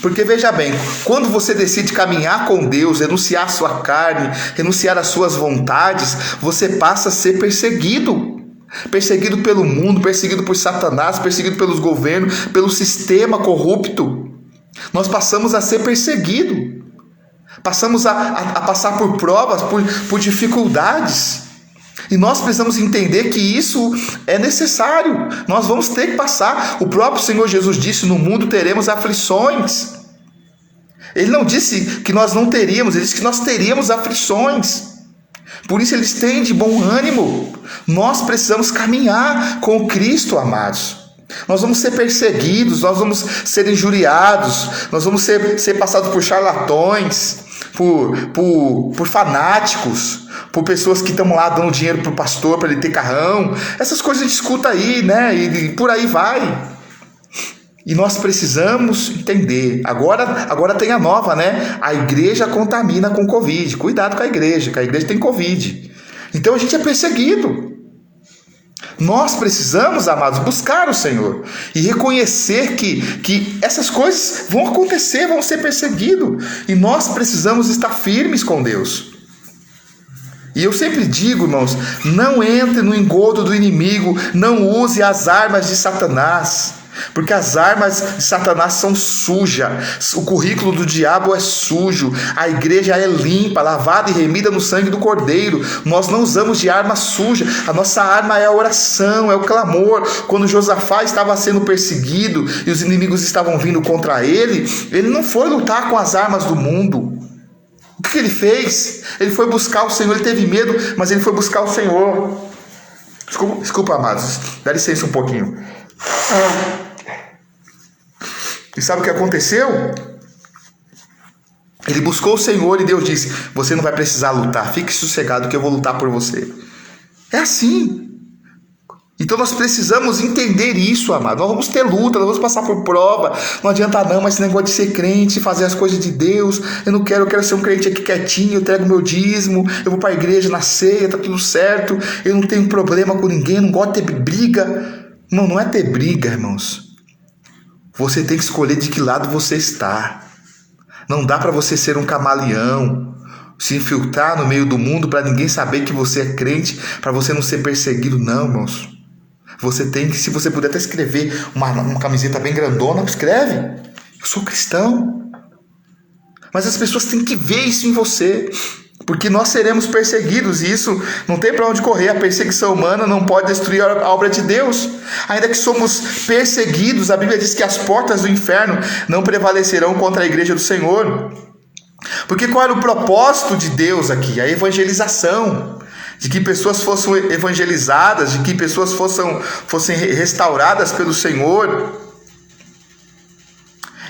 Porque veja bem, quando você decide caminhar com Deus, renunciar à sua carne, renunciar às suas vontades, você passa a ser perseguido. Perseguido pelo mundo, perseguido por Satanás, perseguido pelos governos, pelo sistema corrupto. Nós passamos a ser perseguidos. Passamos a passar por provas, por dificuldades. E nós precisamos entender que isso é necessário. Nós vamos ter que passar. O próprio Senhor Jesus disse: no mundo teremos aflições. Ele não disse que nós não teríamos, ele disse que nós teríamos aflições. Por isso eles têm de bom ânimo. Nós precisamos caminhar com Cristo, amados. Nós vamos ser perseguidos, nós vamos ser injuriados, nós vamos ser passados por charlatões, por fanáticos, por pessoas que estão lá dando dinheiro para o pastor para ele ter carrão. Essas coisas a gente escuta aí, né? E por aí vai. E nós precisamos entender. Agora tem a nova, né? A igreja contamina com Covid. Cuidado com a igreja, que a igreja tem Covid. Então a gente é perseguido. Nós precisamos, amados, buscar o Senhor e reconhecer que essas coisas vão acontecer, vão ser perseguidos. E nós precisamos estar firmes com Deus. E eu sempre digo, irmãos, não entre no engodo do inimigo, não use as armas de Satanás. Porque as armas de Satanás são sujas, o currículo do diabo é sujo, a igreja é limpa, lavada e remida no sangue do Cordeiro. Nós não usamos de arma suja, a nossa arma é a oração, é o clamor. Quando Josafá estava sendo perseguido e os inimigos estavam vindo contra ele não foi lutar com as armas do mundo. O que ele fez? Ele foi buscar o Senhor, ele teve medo, mas ele foi buscar o Senhor. Desculpa, amados, dá licença um pouquinho. E sabe o que aconteceu? Ele buscou o Senhor e Deus disse: você não vai precisar lutar, fique sossegado que eu vou lutar por você. É assim. Então nós precisamos entender isso, amado. Nós vamos ter luta, nós vamos passar por prova. Não adianta não, mas esse negócio de ser crente, fazer as coisas de Deus. Eu quero ser um crente aqui quietinho, eu entrego meu dízimo, eu vou para a igreja na ceia, tá tudo certo. Eu não tenho problema com ninguém, não gosto de ter briga. Não é ter briga, irmãos. Você tem que escolher de que lado você está. Não dá para você ser um camaleão, se infiltrar no meio do mundo para ninguém saber que você é crente, para você não ser perseguido, não, irmãos. Você tem que, se você puder até escrever uma camiseta bem grandona, escreve: eu sou cristão. Mas as pessoas têm que ver isso em você, porque nós seremos perseguidos, e isso não tem para onde correr. A perseguição humana não pode destruir a obra de Deus. Ainda que somos perseguidos, a Bíblia diz que as portas do inferno não prevalecerão contra a igreja do Senhor. Porque qual era o propósito de Deus aqui? A evangelização, de que pessoas fossem evangelizadas, de que pessoas fossem restauradas pelo Senhor.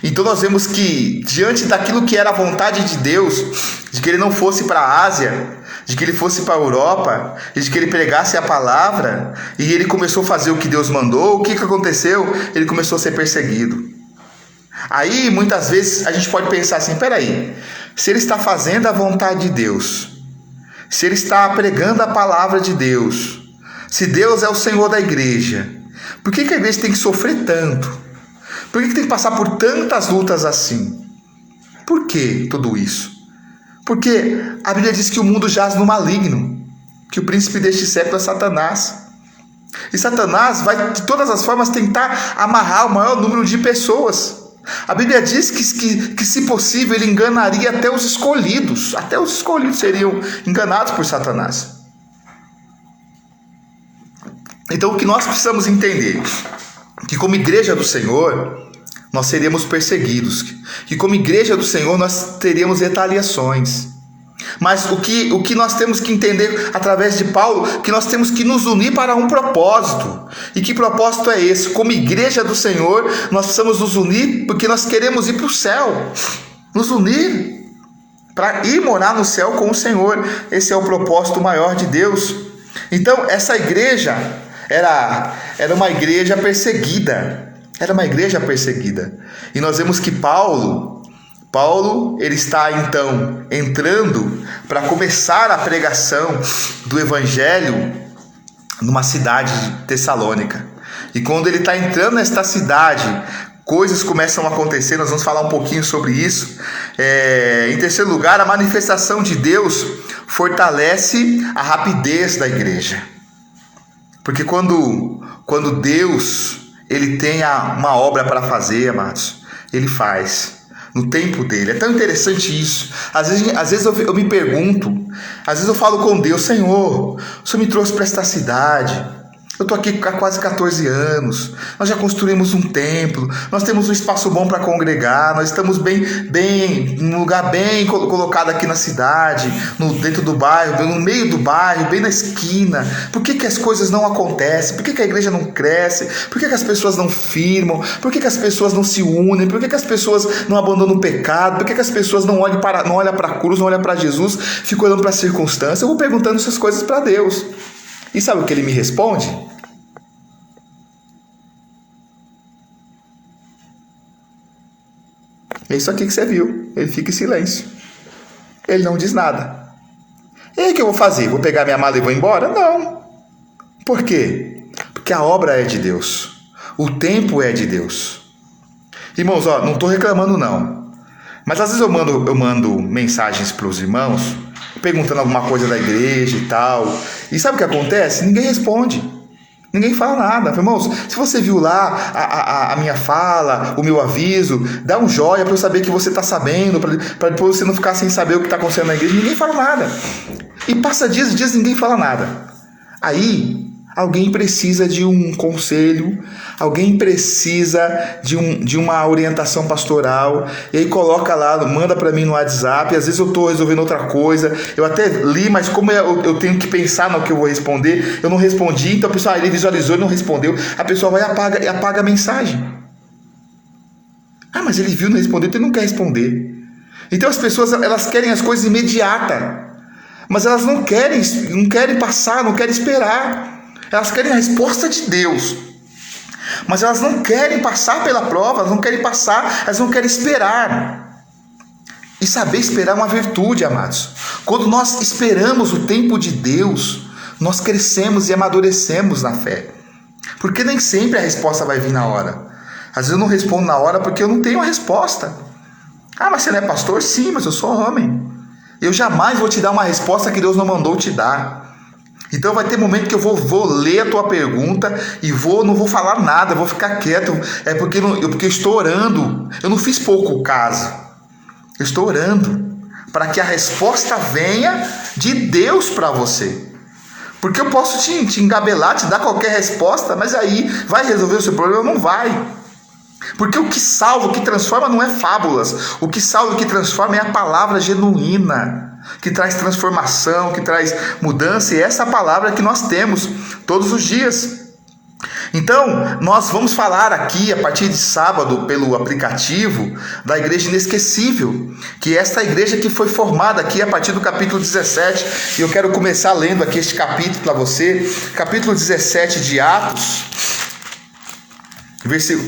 Então nós vemos que, diante daquilo que era a vontade de Deus, de que ele não fosse para a Ásia, de que ele fosse para a Europa, e de que ele pregasse a palavra, e ele começou a fazer o que Deus mandou, o que aconteceu? Ele começou a ser perseguido. Aí, muitas vezes, a gente pode pensar assim: peraí, se ele está fazendo a vontade de Deus, se ele está pregando a palavra de Deus, se Deus é o Senhor da igreja, por que a igreja tem que sofrer tanto? Por que tem que passar por tantas lutas assim? Por que tudo isso? Porque a Bíblia diz que o mundo jaz no maligno, que o príncipe deste século é Satanás. E Satanás vai de todas as formas tentar amarrar o maior número de pessoas. A Bíblia diz que se possível ele enganaria até os escolhidos. Até os escolhidos seriam enganados por Satanás. Então o que nós precisamos entender? Que como igreja do Senhor, nós seríamos perseguidos. Que como igreja do Senhor, nós teríamos retaliações. Mas o que nós temos que entender através de Paulo, que nós temos que nos unir para um propósito. E que propósito é esse? Como igreja do Senhor, nós precisamos nos unir porque nós queremos ir para o céu. Nos unir para ir morar no céu com o Senhor. Esse é o propósito maior de Deus. Então, essa igreja era uma igreja perseguida. Era uma igreja perseguida. E nós vemos que Paulo, ele está então entrando para começar a pregação do evangelho numa cidade de Tessalônica. E quando ele está entrando nesta cidade, coisas começam a acontecer, nós vamos falar um pouquinho sobre isso. Em terceiro lugar, a manifestação de Deus fortalece a rapidez da igreja. Porque quando Deus ele tem uma obra para fazer, amados, ele faz no tempo dele. É tão interessante isso. Às vezes eu me pergunto, às vezes eu falo com Deus: Senhor, o Senhor me trouxe para esta cidade. Eu estou aqui há quase 14 anos, nós já construímos um templo, nós temos um espaço bom para congregar, nós estamos num lugar bem colocado aqui na cidade, dentro do bairro, no meio do bairro, bem na esquina. Por que as coisas não acontecem? Por que a igreja não cresce? Por que as pessoas não firmam? Por que as pessoas não se unem? Por que as pessoas não abandonam o pecado? Por que as pessoas não olham para a cruz, não olham para Jesus, ficam olhando para as circunstâncias? Eu vou perguntando essas coisas para Deus. E sabe o que ele me responde? É isso aqui que você viu. Ele fica em silêncio. Ele não diz nada. E aí o que eu vou fazer? Vou pegar minha mala e vou embora? Não. Por quê? Porque a obra é de Deus. O tempo é de Deus. Irmãos, não estou reclamando não. Mas às vezes eu mando mensagens para os irmãos, perguntando alguma coisa da igreja e tal. E sabe o que acontece? Ninguém responde. Ninguém fala nada. Irmãos, se você viu lá a minha fala, o meu aviso, dá um joia para eu saber que você está sabendo, para depois você não ficar sem saber o que está acontecendo na igreja. Ninguém fala nada. E passa dias e dias e ninguém fala nada. Aí alguém precisa de um conselho, alguém precisa de uma orientação pastoral, e aí coloca lá, manda para mim no WhatsApp. Às vezes eu estou resolvendo outra coisa, eu até li, mas como eu tenho que pensar no que eu vou responder, eu não respondi, então a pessoa, ele visualizou e não respondeu, a pessoa vai e apaga a mensagem. Mas ele viu e não respondeu, então ele não quer responder. Então as pessoas, elas querem as coisas imediatas, mas elas não querem passar, não querem esperar. Elas querem a resposta de Deus, mas elas não querem passar pela prova, elas não querem passar, elas não querem esperar. E saber esperar é uma virtude, amados. Quando nós esperamos o tempo de Deus, nós crescemos e amadurecemos na fé. Porque nem sempre a resposta vai vir na hora. Às vezes eu não respondo na hora porque eu não tenho a resposta. Mas você não é pastor? Sim, mas eu sou homem. Eu jamais vou te dar uma resposta que Deus não mandou te dar. Então vai ter momento que eu vou ler a tua pergunta e não vou falar nada, eu vou ficar quieto. Porque eu estou orando. Eu não fiz pouco caso. Eu estou orando para que a resposta venha de Deus para você. Porque eu posso te engabelar, te dar qualquer resposta, mas aí vai resolver o seu problema? Não vai. Porque o que salva, o que transforma não é fábulas. O que salva, o que transforma é a palavra genuína, que traz transformação, que traz mudança. E essa palavra que nós temos todos os dias. Então, nós vamos falar aqui, a partir de sábado, pelo aplicativo, da Igreja Inesquecível, que é esta igreja que foi formada aqui a partir do capítulo 17. E eu quero começar lendo aqui este capítulo para você, capítulo 17 de Atos.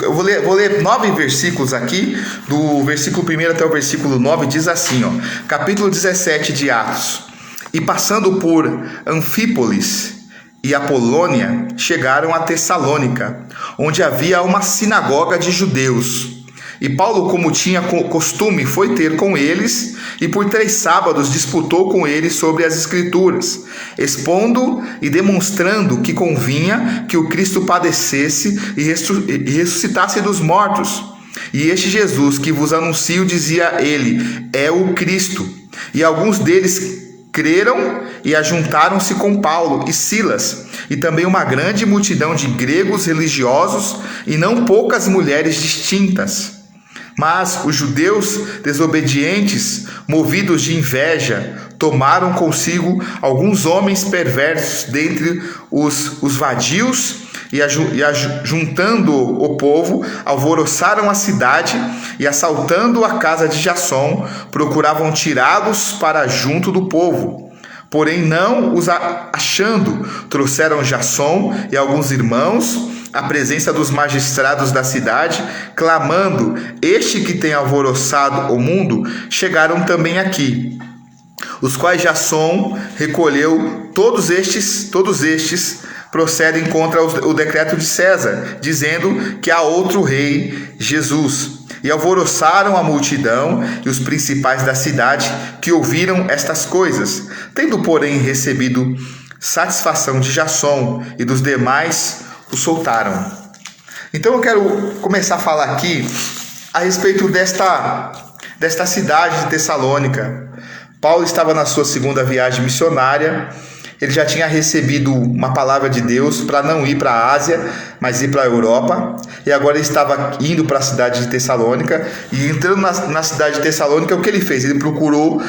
Eu vou ler 9 versículos aqui, do versículo 1 até o versículo 9, diz assim, capítulo 17 de Atos. E passando por Anfípolis e Apolônia, chegaram a Tessalônica, onde havia uma sinagoga de judeus. E Paulo, como tinha costume, foi ter com eles, e por 3 sábados disputou com eles sobre as Escrituras, expondo e demonstrando que convinha que o Cristo padecesse e ressuscitasse dos mortos. E este Jesus que vos anuncio, dizia ele, é o Cristo. E alguns deles creram e ajuntaram-se com Paulo e Silas, e também uma grande multidão de gregos religiosos e não poucas mulheres distintas. Mas os judeus desobedientes, movidos de inveja, tomaram consigo alguns homens perversos dentre os vadios e juntando o povo, alvoroçaram a cidade e, assaltando a casa de Jasson, procuravam tirá-los para junto do povo. Porém, não os achando, trouxeram Jasson e alguns irmãos à presença dos magistrados da cidade, clamando: este que tem alvoroçado o mundo, chegaram também aqui. Os quais Jasson recolheu todos estes procedem contra o decreto de César, dizendo que há outro rei, Jesus. E alvoroçaram a multidão e os principais da cidade que ouviram estas coisas. Tendo, porém, recebido satisfação de Jasson e dos demais, o soltaram. Então eu quero começar a falar aqui a respeito desta cidade de Tessalônica. Paulo estava na sua segunda viagem missionária. Ele já tinha recebido uma palavra de Deus para não ir para a Ásia, mas ir para a Europa. E agora ele estava indo para a cidade de Tessalônica. E entrando na cidade de Tessalônica, o que ele fez? Ele procurou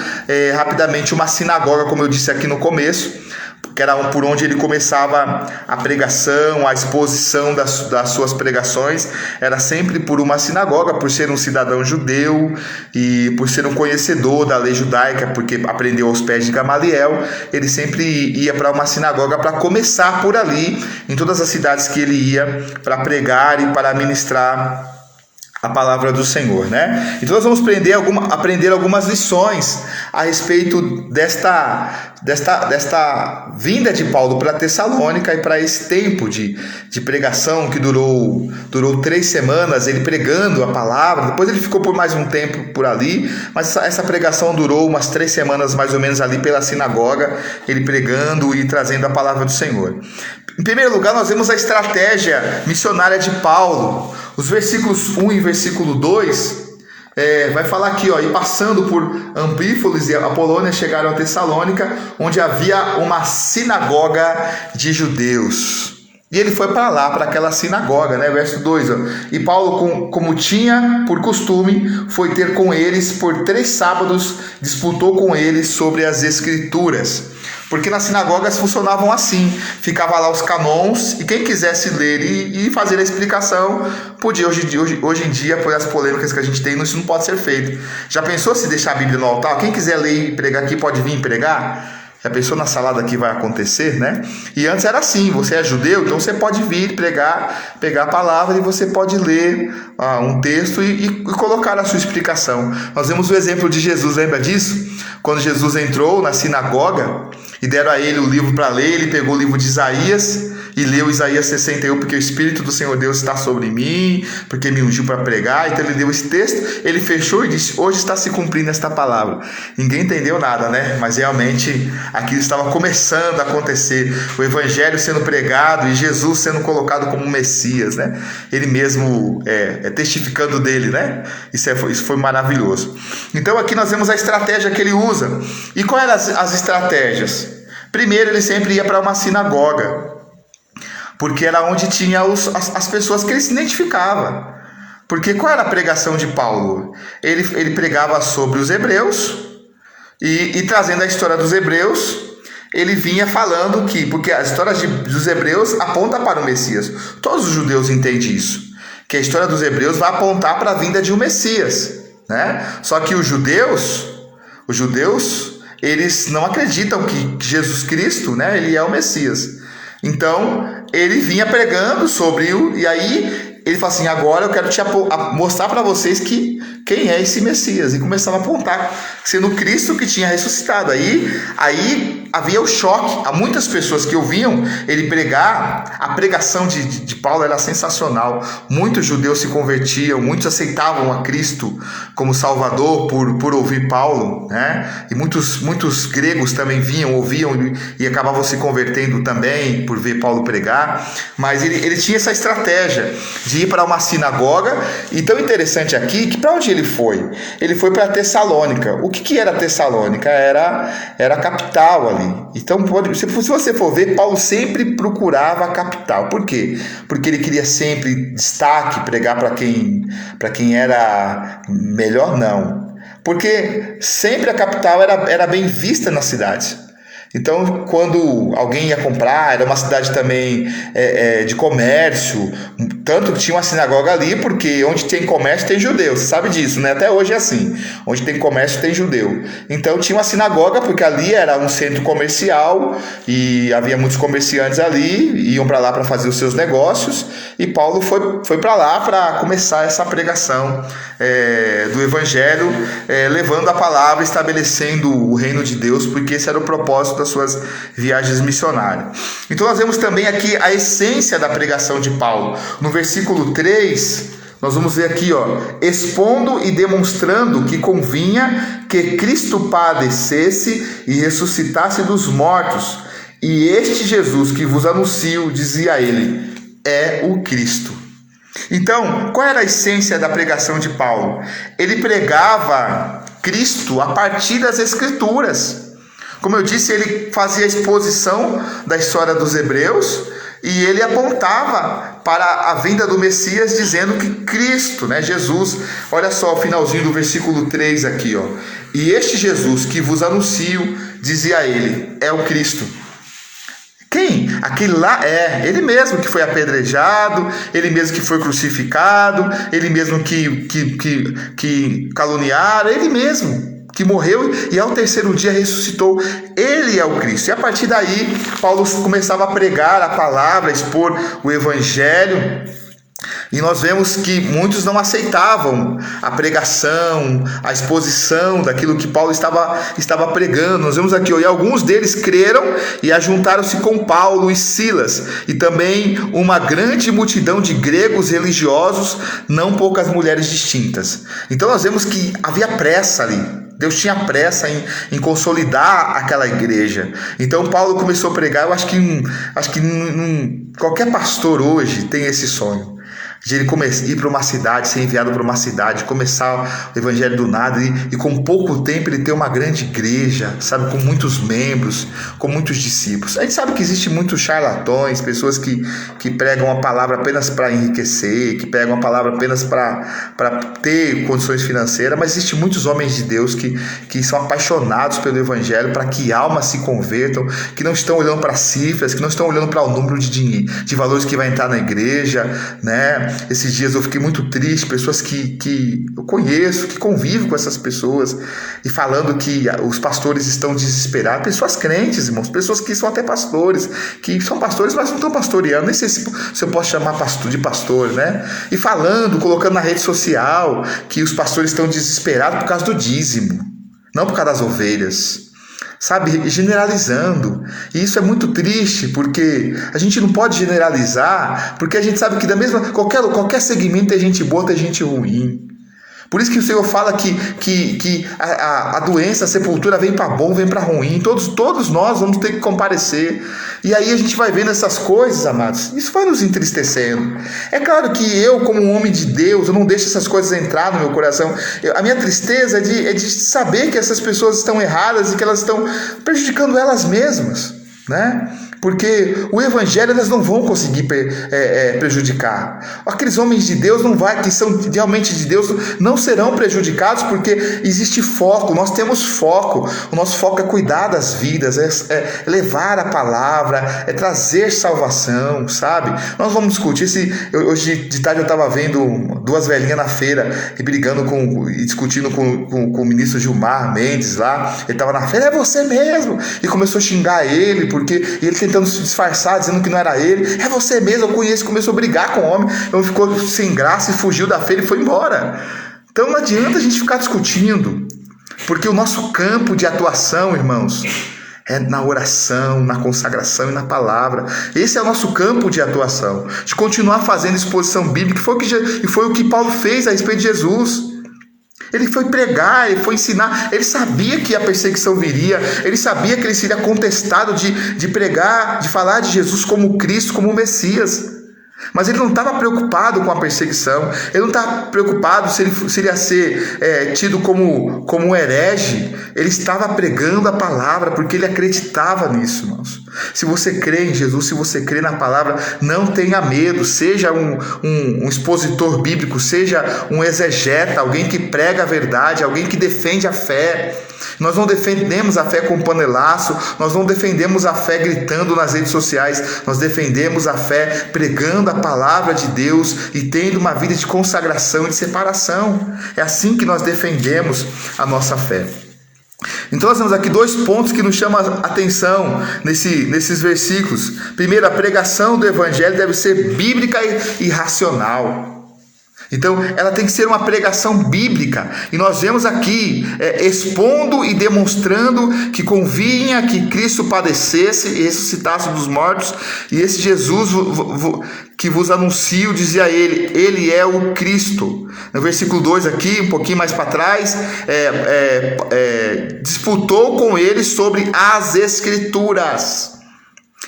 rapidamente uma sinagoga, como eu disse aqui no começo, que era por onde ele começava a pregação, a exposição das suas pregações. Era sempre por uma sinagoga, por ser um cidadão judeu e por ser um conhecedor da lei judaica, porque aprendeu aos pés de Gamaliel. Ele sempre ia para uma sinagoga para começar por ali, em todas as cidades que ele ia, para pregar e para ministrar a palavra do Senhor, né? Então nós vamos aprender algumas lições a respeito desta vinda de Paulo para Tessalônica e para esse tempo de pregação que durou 3 semanas, ele pregando a palavra. Depois ele ficou por mais um tempo por ali, mas essa pregação durou umas 3 semanas mais ou menos ali pela sinagoga, ele pregando e trazendo a palavra do Senhor. Em primeiro lugar, nós vemos a estratégia missionária de Paulo. Os versículos 1 e versículo 2 vai falar aqui, ó, e passando por Ampípolis e Apolônia, chegaram a Tessalônica, onde havia uma sinagoga de judeus. E ele foi para lá, para aquela sinagoga, né? Verso 2, ó. E Paulo, como tinha por costume, foi ter com eles por 3 sábados, disputou com eles sobre as Escrituras. Porque nas sinagogas funcionavam assim, ficava lá os canons, e quem quisesse ler e fazer a explicação, podia. Hoje em dia, por as polêmicas que a gente tem, isso não pode ser feito. Já pensou se deixar a Bíblia no altar? Quem quiser ler e pregar aqui, pode vir pregar? Já pensou na salada que vai acontecer, né? E antes era assim, você é judeu, então você pode vir pregar, pegar a palavra e você pode ler um texto e colocar a sua explicação. Nós vemos o exemplo de Jesus, lembra disso? Quando Jesus entrou na sinagoga e deram a ele o livro para ler, ele pegou o livro de Isaías e leu Isaías 61, porque o Espírito do Senhor Deus está sobre mim, porque me ungiu para pregar. Então ele deu esse texto, ele fechou e disse: hoje está se cumprindo esta palavra. Ninguém entendeu nada, né? Mas realmente aquilo estava começando a acontecer, o Evangelho sendo pregado e Jesus sendo colocado como Messias, né? Ele mesmo testificando dele, né? Isso foi maravilhoso. Então aqui nós vemos a estratégia que ele usa. E quais eram as estratégias? Primeiro, ele sempre ia para uma sinagoga, porque era onde tinha as pessoas que ele se identificava. Porque qual era a pregação de Paulo? Ele pregava sobre os hebreus e trazendo a história dos hebreus, ele vinha falando porque a história dos hebreus aponta para o Messias. Todos os judeus entendem isso, que a história dos hebreus vai apontar para a vinda de um Messias, né? Só que os judeus, eles não acreditam que Jesus Cristo, né, ele é o Messias. Então, ele vinha pregando sobre e aí ele fala assim: agora eu quero mostrar para vocês quem é esse Messias. E começava a apontar, sendo Cristo que tinha ressuscitado. Aí havia o choque. Há muitas pessoas que ouviam ele pregar. A pregação de Paulo era sensacional. Muitos judeus se convertiam, muitos aceitavam a Cristo como Salvador por ouvir Paulo, né? E muitos gregos também ouviam e acabavam se convertendo também por ver Paulo pregar. Mas ele tinha essa estratégia de ir para uma sinagoga. E tão interessante aqui que para onde ele foi? Ele foi para Tessalônica. O que era Tessalônica? Era a capital ali. Então, se você for ver, Paulo sempre procurava a capital. Por quê? Porque ele queria sempre destaque, pregar para quem era melhor, não. Porque sempre a capital era bem vista na cidade. Então, quando alguém ia comprar, era uma cidade também de comércio, tanto que tinha uma sinagoga ali, porque onde tem comércio tem judeu, você sabe disso, né? Até hoje é assim, onde tem comércio tem judeu. Então tinha uma sinagoga, porque ali era um centro comercial, e havia muitos comerciantes ali, iam para lá para fazer os seus negócios, e Paulo foi para lá para começar essa pregação do Evangelho, levando a palavra, estabelecendo o reino de Deus, porque esse era o propósito propósito das suas viagens missionárias. Então nós vemos também aqui a essência da pregação de Paulo. No versículo 3, nós vamos ver aqui, expondo e demonstrando que convinha que Cristo padecesse e ressuscitasse dos mortos, e este Jesus que vos anuncio, dizia ele, é o Cristo. Então, qual era a essência da pregação de Paulo? Ele pregava Cristo a partir das Escrituras. Como eu disse, ele fazia a exposição da história dos hebreus e ele apontava para a vinda do Messias, dizendo que Cristo, Jesus, olha só o finalzinho do versículo 3 aqui, e este Jesus que vos anuncio, dizia ele, é o Cristo. Quem? Aquele lá ele mesmo que foi apedrejado, ele mesmo que foi crucificado, ele mesmo que caluniaram, ele mesmo que morreu e ao terceiro dia ressuscitou. Ele é o Cristo. E a partir daí, Paulo começava a pregar a palavra, a expor o evangelho. E nós vemos que muitos não aceitavam a pregação, a exposição daquilo que Paulo estava pregando. Nós vemos aqui, e alguns deles creram e ajuntaram-se com Paulo e Silas, e também uma grande multidão de gregos religiosos, não poucas mulheres distintas. Então nós vemos que havia pressa ali. Deus tinha pressa em consolidar aquela igreja. Então Paulo começou a pregar. Eu acho que qualquer pastor hoje tem esse sonho de ele ir para uma cidade, ser enviado para uma cidade, começar o evangelho do nada e com pouco tempo ele ter uma grande igreja, sabe, com muitos membros, com muitos discípulos. A gente sabe que existe muitos charlatões, pessoas que pregam a palavra apenas para enriquecer, que pregam a palavra apenas para ter condições financeiras, mas existem muitos homens de Deus que são apaixonados pelo evangelho, para que almas se convertam, que não estão olhando para cifras, que não estão olhando para o número de valores que vai entrar na igreja, né? Esses dias eu fiquei muito triste, pessoas que eu conheço, que convivem com essas pessoas, e falando que os pastores estão desesperados, pessoas crentes, irmãos, pessoas que são até pastores, que são pastores, mas não estão pastoreando, nem sei se eu posso chamar de pastor, né? E falando, colocando na rede social, que os pastores estão desesperados por causa do dízimo, não por causa das ovelhas. Sabe, generalizando. E isso é muito triste, porque a gente não pode generalizar, porque a gente sabe que qualquer segmento tem gente boa, tem gente ruim. Por isso que o Senhor fala que a doença, a sepultura vem para bom, vem para ruim. Todos nós vamos ter que comparecer. E aí a gente vai vendo essas coisas, amados. Isso vai nos entristecendo. É claro que eu, como um homem de Deus, eu não deixo essas coisas entrar no meu coração. A minha tristeza é de saber que essas pessoas estão erradas e que elas estão prejudicando elas mesmas, né? Porque o evangelho elas não vão conseguir prejudicar. Aqueles homens de Deus que são realmente de Deus não serão prejudicados, porque existe foco, nós temos foco. O nosso foco é cuidar das vidas, é levar a palavra, é trazer salvação, sabe? Nós vamos discutir hoje de tarde eu estava vendo duas velhinhas na feira e brigando e discutindo com o ministro Gilmar Mendes lá. Ele estava na feira, é você mesmo, e começou a xingar ele, porque ele tentando se disfarçar, dizendo que não era ele. É você mesmo, eu conheço. Começou a brigar com o homem, ele ficou sem graça e fugiu da feira e foi embora. Então não adianta a gente ficar discutindo, porque o nosso campo de atuação, irmãos, é na oração, na consagração e na palavra. Esse é o nosso campo de atuação, de continuar fazendo exposição bíblica, e foi o que Paulo fez a respeito de Jesus. Ele foi pregar, ele foi ensinar, ele sabia que a perseguição viria, ele sabia que ele seria contestado de pregar, de falar de Jesus como Cristo, como Messias. Mas ele não estava preocupado com a perseguição, ele não estava preocupado se ele ia ser tido como um herege. Ele estava pregando a palavra, porque ele acreditava nisso, irmãos. Se você crê em Jesus, se você crê na palavra, não tenha medo. Seja um expositor bíblico, seja um exegeta, alguém que prega a verdade, alguém que defende a fé. Nós não defendemos a fé com panelaço, nós não defendemos a fé gritando nas redes sociais, nós defendemos a fé pregando a palavra de Deus e tendo uma vida de consagração e de separação. É assim que nós defendemos a nossa fé. Então nós temos aqui dois pontos que nos chamam a atenção nesses versículos. Primeiro, a pregação do evangelho deve ser bíblica e racional. Então, ela tem que ser uma pregação bíblica. E nós vemos aqui, expondo e demonstrando que convinha que Cristo padecesse e ressuscitasse dos mortos. E esse Jesus que vos anuncio, dizia ele é o Cristo. No versículo 2 aqui, um pouquinho mais para trás, disputou com ele sobre as Escrituras.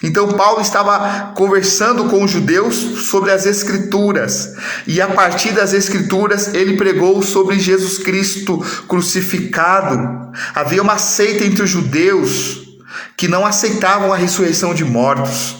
Então Paulo estava conversando com os judeus sobre as Escrituras, e a partir das Escrituras ele pregou sobre Jesus Cristo crucificado. Havia uma seita entre os judeus que não aceitavam a ressurreição de mortos,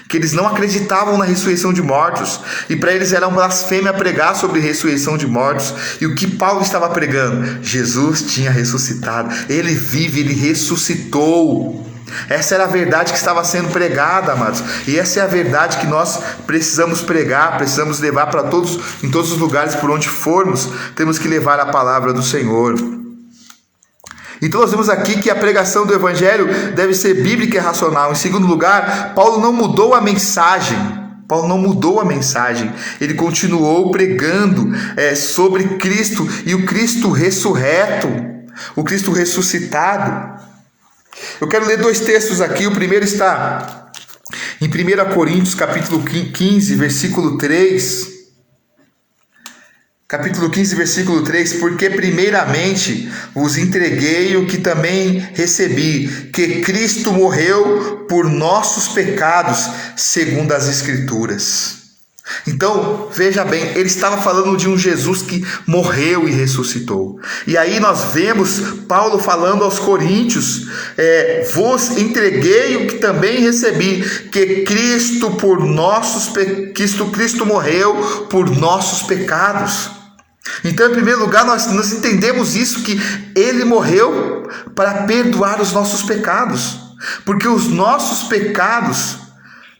que eles não acreditavam na ressurreição de mortos, e para eles era uma blasfêmia pregar sobre ressurreição de mortos. E o que Paulo estava pregando? Jesus tinha ressuscitado, ele vive, ele ressuscitou. Essa era a verdade que estava sendo pregada, amados, e essa é a verdade que nós precisamos pregar, precisamos levar para todos, em todos os lugares por onde formos, temos que levar a palavra do Senhor. Então nós vemos aqui que a pregação do Evangelho deve ser bíblica e racional. Em segundo lugar, Paulo não mudou a mensagem. Ele continuou pregando sobre Cristo e o Cristo ressurreto, o Cristo ressuscitado. Eu quero ler dois textos aqui. O primeiro está em 1 Coríntios, capítulo 15, versículo 3. Capítulo 15, versículo 3. Porque primeiramente vos entreguei o que também recebi, que Cristo morreu por nossos pecados, segundo as Escrituras. Então, veja bem, ele estava falando de um Jesus que morreu e ressuscitou. E aí nós vemos Paulo falando aos coríntios, vos entreguei o que também recebi, que Cristo morreu por nossos pecados. Então, em primeiro lugar, nós entendemos isso, que ele morreu para perdoar os nossos pecados. Porque os nossos pecados...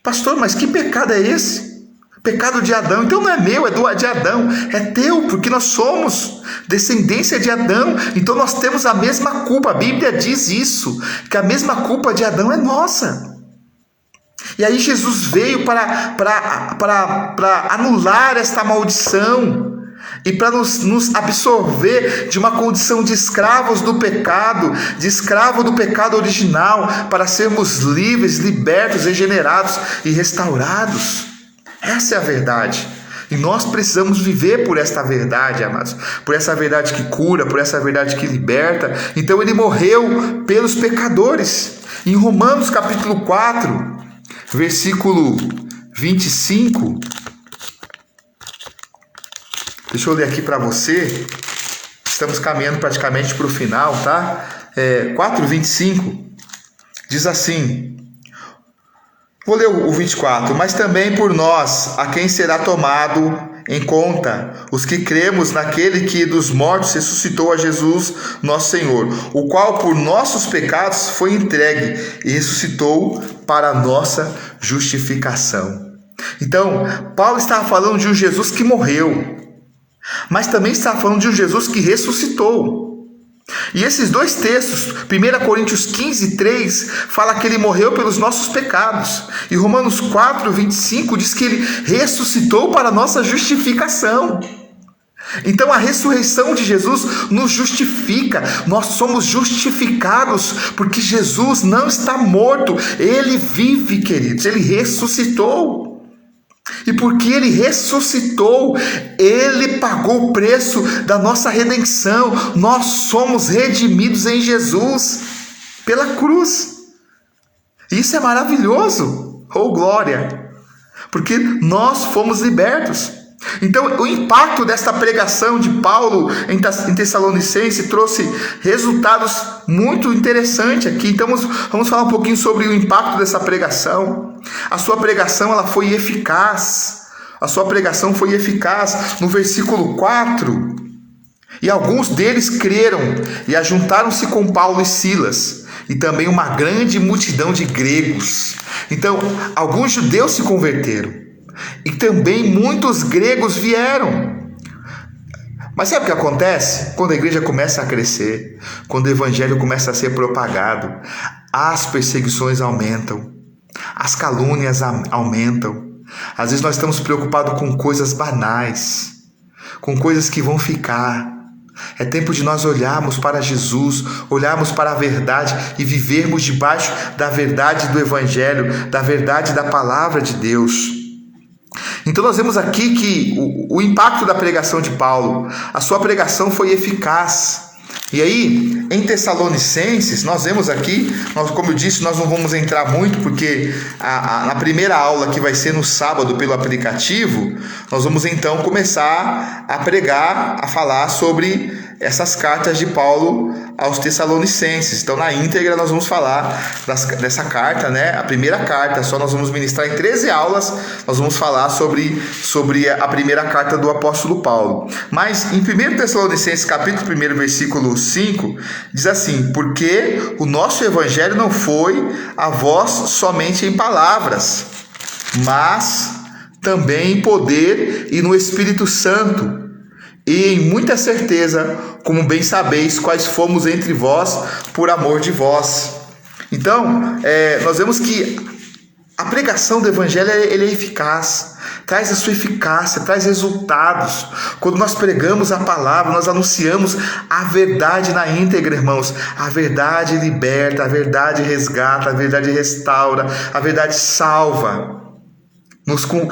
Pastor, mas que pecado é esse? Pecado de Adão. Então não é meu, é de Adão, é teu, porque nós somos descendência de Adão, então nós temos a mesma culpa. A Bíblia diz isso, que a mesma culpa de Adão é nossa. E aí Jesus veio para anular esta maldição e para nos absorver de uma condição de escravos do pecado, de escravo do pecado original, para sermos livres, libertos, regenerados e restaurados. Essa é a verdade, e nós precisamos viver por esta verdade, amados, por essa verdade que cura, por essa verdade que liberta. Então ele morreu pelos pecadores. Em Romanos capítulo 4, versículo 25, deixa eu ler aqui para você, estamos caminhando praticamente para o final, tá? 4:25, diz assim... Vou ler o 24. Mas também por nós, a quem será tomado em conta, os que cremos naquele que dos mortos ressuscitou a Jesus, nosso Senhor, o qual por nossos pecados foi entregue e ressuscitou para a nossa justificação. Então, Paulo estava falando de um Jesus que morreu, mas também estava falando de um Jesus que ressuscitou. E esses dois textos, 1 Coríntios 15, 3, fala que ele morreu pelos nossos pecados. E Romanos 4, 25 diz que ele ressuscitou para a nossa justificação. Então a ressurreição de Jesus nos justifica. Nós somos justificados porque Jesus não está morto. Ele vive, queridos. Ele ressuscitou. E porque ele ressuscitou, ele pagou o preço da nossa redenção. Nós somos redimidos em Jesus pela cruz. Isso é maravilhoso. Oh, glória! Porque nós fomos libertos. Então, o impacto desta pregação de Paulo em Tessalonicense trouxe resultados muito interessantes aqui. Então, vamos falar um pouquinho sobre o impacto dessa pregação. A sua pregação ela foi eficaz. No versículo 4, e alguns deles creram e ajuntaram-se com Paulo e Silas, e também uma grande multidão de gregos. Então, alguns judeus se converteram, e também muitos gregos vieram. Mas sabe o que acontece? Quando a igreja começa a crescer, quando o evangelho começa a ser propagado, as perseguições aumentam, as calúnias aumentam. Às vezes nós estamos preocupados com coisas banais. com coisas que vão ficar. É tempo de nós olharmos para Jesus, olharmos para a verdade e vivermos debaixo da verdade do Evangelho, da verdade da palavra de Deus. Então nós vemos aqui que o impacto da pregação de Paulo, a sua pregação foi eficaz. E aí, em Tessalonicenses, nós vemos aqui, como eu disse, nós não vamos entrar muito, porque na primeira aula, que vai ser no sábado pelo aplicativo, nós vamos então começar a pregar, a falar sobre essas cartas de Paulo aos Tessalonicenses. Então, na íntegra, nós vamos falar dessa carta, né? A primeira carta, só nós vamos ministrar em 13 aulas, nós vamos falar sobre a primeira carta do apóstolo Paulo. Mas, em 1 Tessalonicenses, capítulo 1, versículo 5, diz assim: porque o nosso evangelho não foi a vós somente em palavras, mas também em poder e no Espírito Santo, e em muita certeza, como bem sabeis, quais fomos entre vós por amor de vós. Então, nós vemos que a pregação do Evangelho ele é eficaz, traz a sua eficácia, traz resultados. Quando nós pregamos a palavra, nós anunciamos a verdade na íntegra, irmãos. A verdade liberta, a verdade resgata, a verdade restaura, a verdade salva.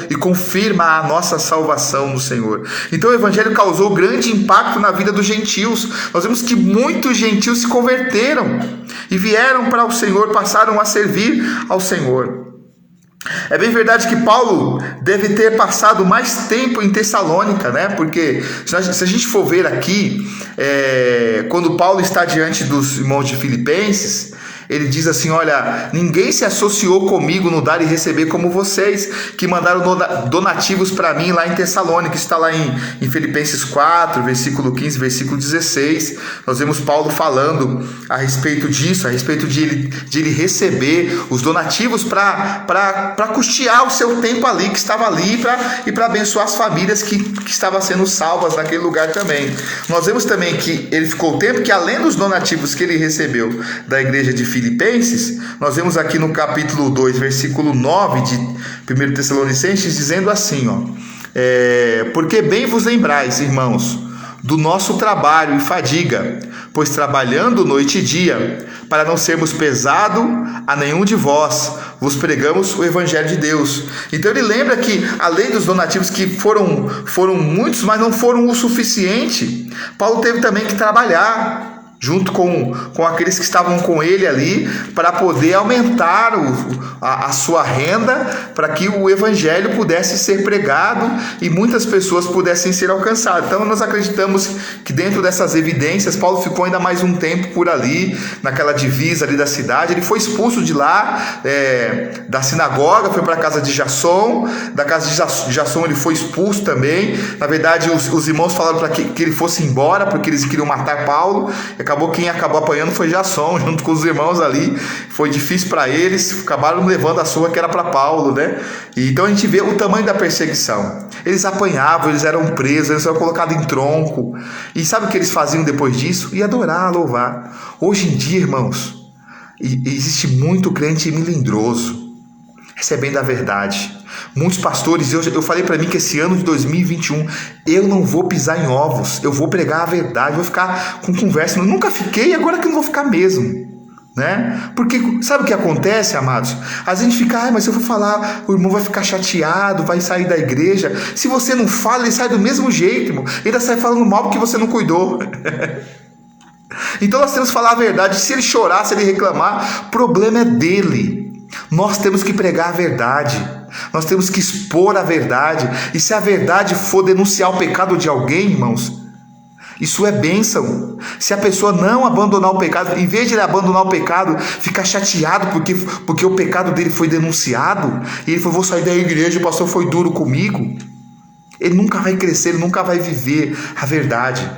E confirma a nossa salvação no Senhor. Então o Evangelho causou grande impacto na vida dos gentios. Nós vemos que muitos gentios se converteram e vieram para o Senhor, passaram a servir ao Senhor. É bem verdade que Paulo deve ter passado mais tempo em Tessalônica, né? Porque se a gente for ver aqui, quando Paulo está diante dos irmãos de Filipenses, ele diz assim: olha, ninguém se associou comigo no dar e receber como vocês, que mandaram donativos para mim lá em Tessalônica. Isso está lá em Filipenses 4, versículo 15, versículo 16. Nós vemos Paulo falando a respeito disso, a respeito de ele receber os donativos para custear o seu tempo ali, que estava ali, e para abençoar as famílias que estavam sendo salvas naquele lugar também. Nós vemos também que ele ficou o tempo que, além dos donativos que ele recebeu da igreja de Filipenses, nós vemos aqui no capítulo 2, versículo 9 de 1 Tessalonicenses, dizendo assim, porque bem vos lembrais, irmãos, do nosso trabalho e fadiga, pois trabalhando noite e dia, para não sermos pesado a nenhum de vós, vos pregamos o Evangelho de Deus. Então ele lembra que, além dos donativos que foram muitos, mas não foram o suficiente, Paulo teve também que trabalhar junto com aqueles que estavam com ele ali, para poder aumentar a sua renda, para que o Evangelho pudesse ser pregado e muitas pessoas pudessem ser alcançadas. Então nós acreditamos que, dentro dessas evidências, Paulo ficou ainda mais um tempo por ali, naquela divisa ali da cidade. Ele foi expulso de lá, da sinagoga, foi para a casa de Jasson. Da casa de Jasson ele foi expulso também. Na verdade, os irmãos falaram para que ele fosse embora, porque eles queriam matar Paulo. Quem acabou apanhando foi Jasson, junto com os irmãos ali. Foi difícil para eles, acabaram levando a surra que era para Paulo, né? E então a gente vê o tamanho da perseguição. Eles apanhavam, eles eram presos, eles eram colocados em tronco. E sabe o que eles faziam depois disso? Ia adorar, louvar. Hoje em dia, irmãos, existe muito crente melindroso, recebendo a verdade. Muitos pastores, eu falei para mim que esse ano de 2021 eu não vou pisar em ovos, eu vou pregar a verdade, vou ficar com conversa. Eu nunca fiquei, agora que eu não vou ficar mesmo, né? Porque sabe o que acontece, amados? Às vezes a gente fica, mas se eu for falar, o irmão vai ficar chateado, vai sair da igreja. Se você não fala, ele sai do mesmo jeito, irmão. Ele ainda sai falando mal porque você não cuidou. Então nós temos que falar a verdade. Se ele chorar, se ele reclamar, o problema é dele. Nós temos que pregar a verdade. Nós temos que expor a verdade. E se a verdade for denunciar o pecado de alguém, irmãos, isso é bênção. Se a pessoa não abandonar o pecado, em vez de ele abandonar o pecado, ficar chateado porque o pecado dele foi denunciado, e ele falou, vou sair da igreja, o pastor foi duro comigo, ele nunca vai crescer, ele nunca vai viver a verdade.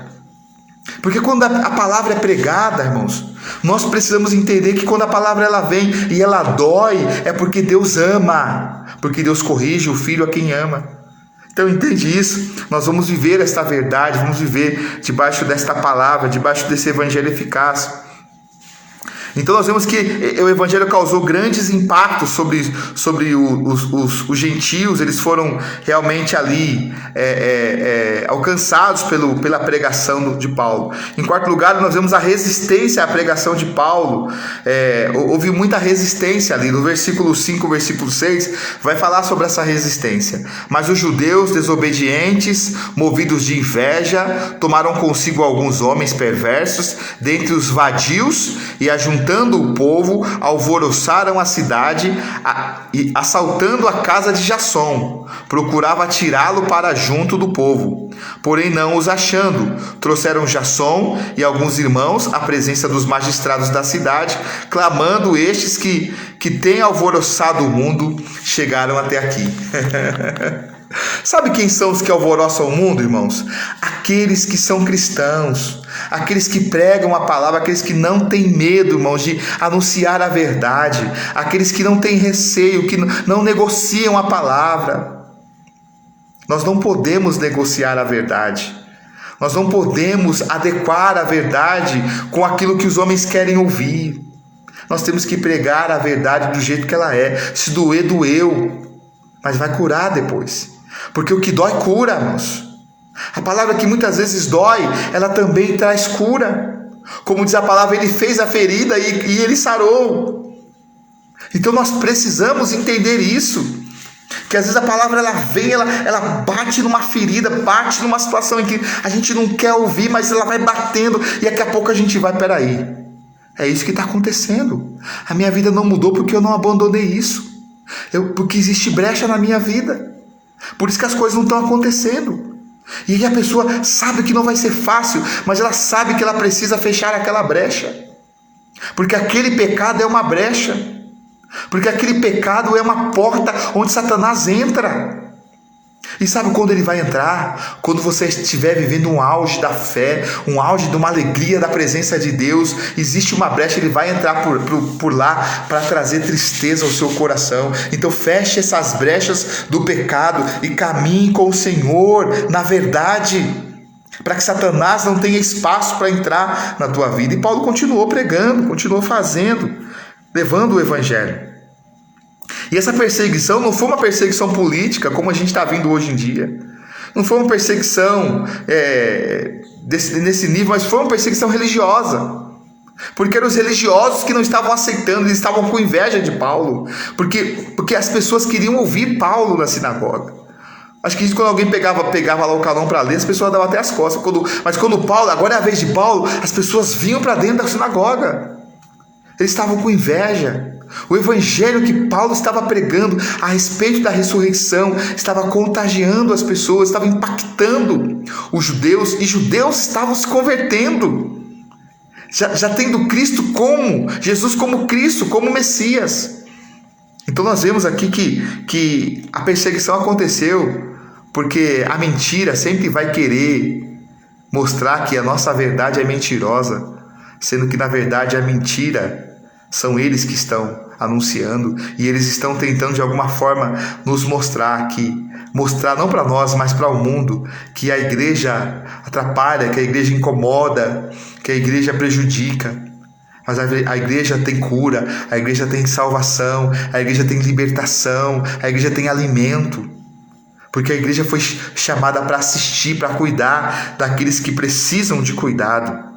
Porque quando a palavra é pregada, irmãos, nós precisamos entender que quando a palavra ela vem e ela dói, é porque Deus ama, porque Deus corrige o filho a quem ama. Então entende isso, nós vamos viver esta verdade, vamos viver debaixo desta palavra, debaixo desse evangelho eficaz. Então nós vemos que o evangelho causou grandes impactos sobre os gentios. Eles foram realmente ali alcançados pela pregação de Paulo. Em quarto lugar, nós vemos a resistência à pregação de Paulo. Houve muita resistência ali. No versículo 5, versículo 6, vai falar sobre essa resistência. Mas os judeus desobedientes, movidos de inveja, tomaram consigo alguns homens perversos dentre os vadios e, ajuntando o povo, alvoroçaram a cidade e, assaltando a casa de Jasson, procurava tirá-lo para junto do povo. Porém, não os achando, trouxeram Jasson e alguns irmãos à presença dos magistrados da cidade, clamando estes que têm alvoroçado o mundo, chegaram até aqui. Sabe quem são os que alvoroçam o mundo, irmãos? Aqueles que são cristãos, aqueles que pregam a palavra, aqueles que não têm medo, irmãos, de anunciar a verdade, aqueles que não têm receio, que não negociam a palavra. Nós não podemos negociar a verdade, nós não podemos adequar a verdade com aquilo que os homens querem ouvir. Nós temos que pregar a verdade do jeito que ela é. Se doer, doeu, mas vai curar depois. Porque o que dói cura, irmãos. A palavra que muitas vezes dói, ela também traz cura. Como diz a palavra, ele fez a ferida e ele sarou. Então nós precisamos entender isso. Que às vezes a palavra ela vem, ela bate numa ferida, bate numa situação em que a gente não quer ouvir, mas ela vai batendo e daqui a pouco a gente vai, peraí. É isso que está acontecendo. A minha vida não mudou porque eu não abandonei isso. Porque existe brecha na minha vida. Por isso que as coisas não estão acontecendo. E aí a pessoa sabe que não vai ser fácil, mas ela sabe que ela precisa fechar aquela brecha. Porque aquele pecado é uma brecha. Porque aquele pecado é uma porta onde Satanás entra. E sabe quando ele vai entrar? Quando você estiver vivendo um auge da fé, um auge de uma alegria da presença de Deus, existe uma brecha, ele vai entrar por lá para trazer tristeza ao seu coração. Então feche essas brechas do pecado e caminhe com o Senhor na verdade, para que Satanás não tenha espaço para entrar na tua vida. E Paulo continuou pregando, continuou fazendo, levando o evangelho. E essa perseguição não foi uma perseguição política, como a gente está vendo hoje em dia. Não foi uma perseguição nesse nível, mas foi uma perseguição religiosa. Porque eram os religiosos que não estavam aceitando, eles estavam com inveja de Paulo. Porque as pessoas queriam ouvir Paulo na sinagoga. Acho que quando alguém pegava lá o calão para ler, as pessoas davam até as costas. Mas quando Paulo, agora é a vez de Paulo, as pessoas vinham para dentro da sinagoga. Eles estavam com inveja. O evangelho que Paulo estava pregando a respeito da ressurreição estava contagiando as pessoas, estava impactando os judeus, e judeus estavam se convertendo, já tendo Jesus como Cristo, como Messias. Então nós vemos aqui que a perseguição aconteceu porque a mentira sempre vai querer mostrar que a nossa verdade é mentirosa, sendo que na verdade a mentira são eles que estão anunciando, e eles estão tentando de alguma forma nos mostrar não para nós, mas para o mundo, que a igreja atrapalha, que a igreja incomoda, que a igreja prejudica. Mas a igreja tem cura, a igreja tem salvação, a igreja tem libertação, a igreja tem alimento. Porque a igreja foi chamada para assistir, para cuidar daqueles que precisam de cuidado.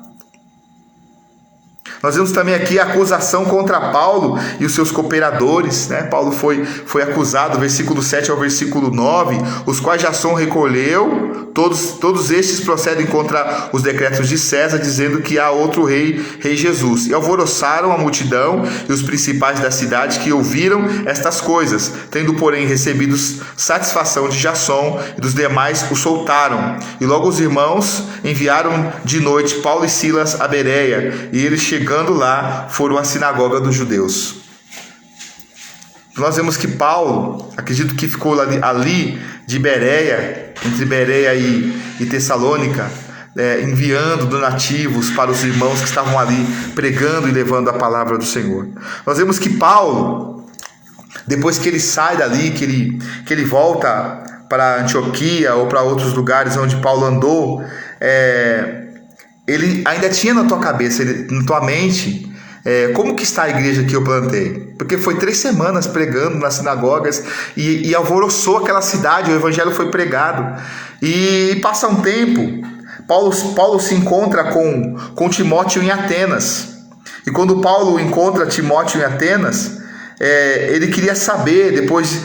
Nós vemos também aqui a acusação contra Paulo e os seus cooperadores, né? Paulo foi acusado, versículo 7 ao versículo 9, os quais Jasson recolheu, todos estes procedem contra os decretos de César, dizendo que há outro rei Jesus. E alvoroçaram a multidão e os principais da cidade que ouviram estas coisas, tendo, porém, recebido satisfação de Jasson e dos demais, o soltaram. E logo os irmãos enviaram de noite Paulo e Silas a Bereia, e eles chegando lá, foram à sinagoga dos judeus. Nós vemos que Paulo, acredito que ficou ali de Bereia, entre Bereia e Tessalônica, enviando donativos para os irmãos que estavam ali pregando e levando a palavra do Senhor. Nós vemos que Paulo, depois que ele sai dali, que ele volta para Antioquia ou para outros lugares onde Paulo andou, ele ainda tinha na tua cabeça, na tua mente, como que está a igreja que eu plantei? Porque foi 3 semanas pregando nas sinagogas e alvoroçou aquela cidade, o evangelho foi pregado. E passa um tempo, Paulo se encontra com Timóteo em Atenas. E quando Paulo encontra Timóteo em Atenas, ele queria saber depois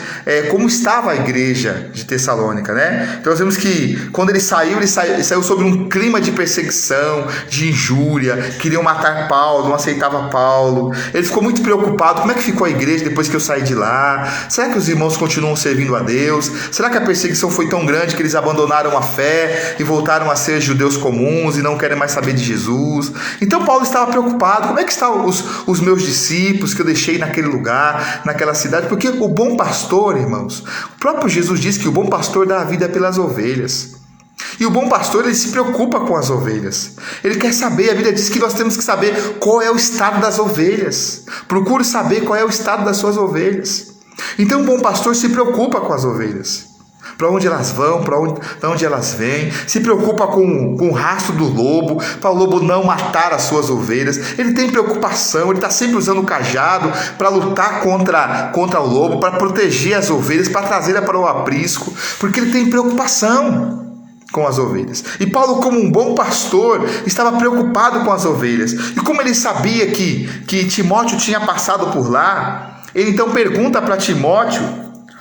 como estava a igreja de Tessalônica, né? Então nós vemos que quando ele saiu sobre um clima de perseguição, de injúria, queriam matar Paulo, não aceitava Paulo. Ele ficou muito preocupado: como é que ficou a igreja depois que eu saí de lá? Será que os irmãos continuam servindo a Deus? Será que a perseguição foi tão grande que eles abandonaram a fé e voltaram a ser judeus comuns e não querem mais saber de Jesus? Então Paulo estava preocupado: como é que estão os meus discípulos que eu deixei naquele lugar, naquela cidade? Porque o bom pastor, irmãos, o próprio Jesus diz que o bom pastor dá a vida pelas ovelhas. E o bom pastor, ele se preocupa com as ovelhas. Ele quer saber, a Bíblia diz que nós temos que saber qual é o estado das ovelhas. Procure saber qual é o estado das suas ovelhas. Então o bom pastor se preocupa com as ovelhas. Para onde elas vão, para onde elas vêm, se preocupa com o rastro do lobo, para o lobo não matar as suas ovelhas. Ele tem preocupação, ele está sempre usando o cajado para lutar contra o lobo, para proteger as ovelhas, para trazê-las para o aprisco, porque ele tem preocupação com as ovelhas. E Paulo, como um bom pastor, estava preocupado com as ovelhas. E como ele sabia que Timóteo tinha passado por lá, ele então pergunta para Timóteo: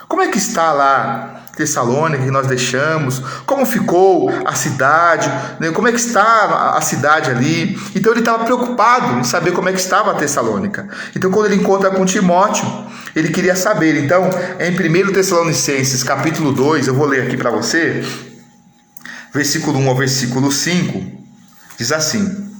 como é que está lá Tessalônica, que nós deixamos, como ficou a cidade, né? Como é que está a cidade ali? Então ele estava preocupado em saber como é que estava a Tessalônica. Então quando ele encontra com Timóteo, ele queria saber. Então em 1 Tessalonicenses capítulo 2, eu vou ler aqui para você, versículo 1 ao versículo 5, diz assim: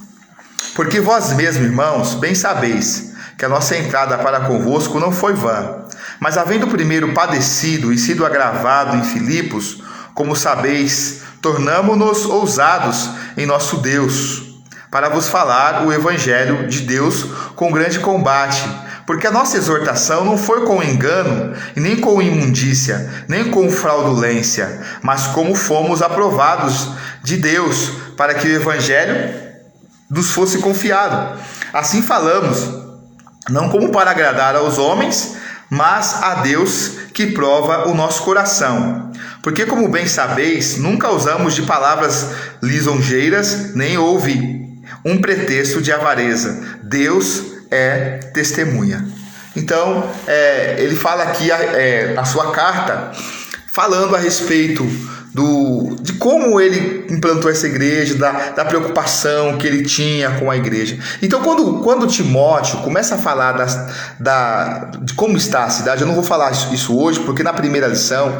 porque vós mesmos, irmãos, bem sabeis que a nossa entrada para convosco não foi vã, mas havendo primeiro padecido e sido agravado em Filipos, como sabeis, tornamo-nos ousados em nosso Deus, para vos falar o evangelho de Deus com grande combate, porque a nossa exortação não foi com engano, e nem com imundícia, nem com fraudulência, mas como fomos aprovados de Deus, para que o evangelho nos fosse confiado. Assim falamos, não como para agradar aos homens, mas a Deus que prova o nosso coração. Porque, como bem sabeis, nunca usamos de palavras lisonjeiras, nem houve um pretexto de avareza. Deus é testemunha. Então, ele fala aqui na sua carta, falando a respeito de como ele implantou essa igreja, da preocupação que ele tinha com a igreja. Então quando Timóteo começa a falar de como está a cidade, eu não vou falar isso hoje, porque na primeira lição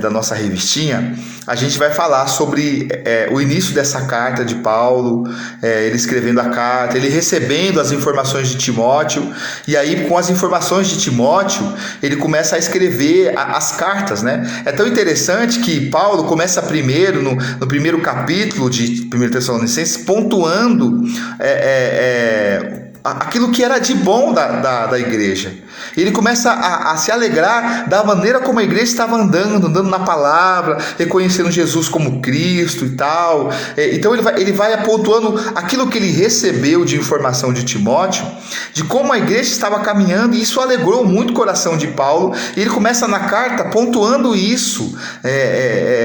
da nossa revistinha, a gente vai falar sobre o início dessa carta de Paulo, ele escrevendo a carta, ele recebendo as informações de Timóteo, e aí com as informações de Timóteo, ele começa a escrever as cartas, né? É tão interessante que Paulo começa primeiro, no primeiro capítulo de 1 Tessalonicenses, pontuando aquilo que era de bom da igreja. Ele começa a se alegrar da maneira como a igreja estava andando na palavra, reconhecendo Jesus como Cristo e tal. Então ele vai pontuando aquilo que ele recebeu de informação de Timóteo, de como a igreja estava caminhando, e isso alegrou muito o coração de Paulo. E ele começa na carta pontuando isso,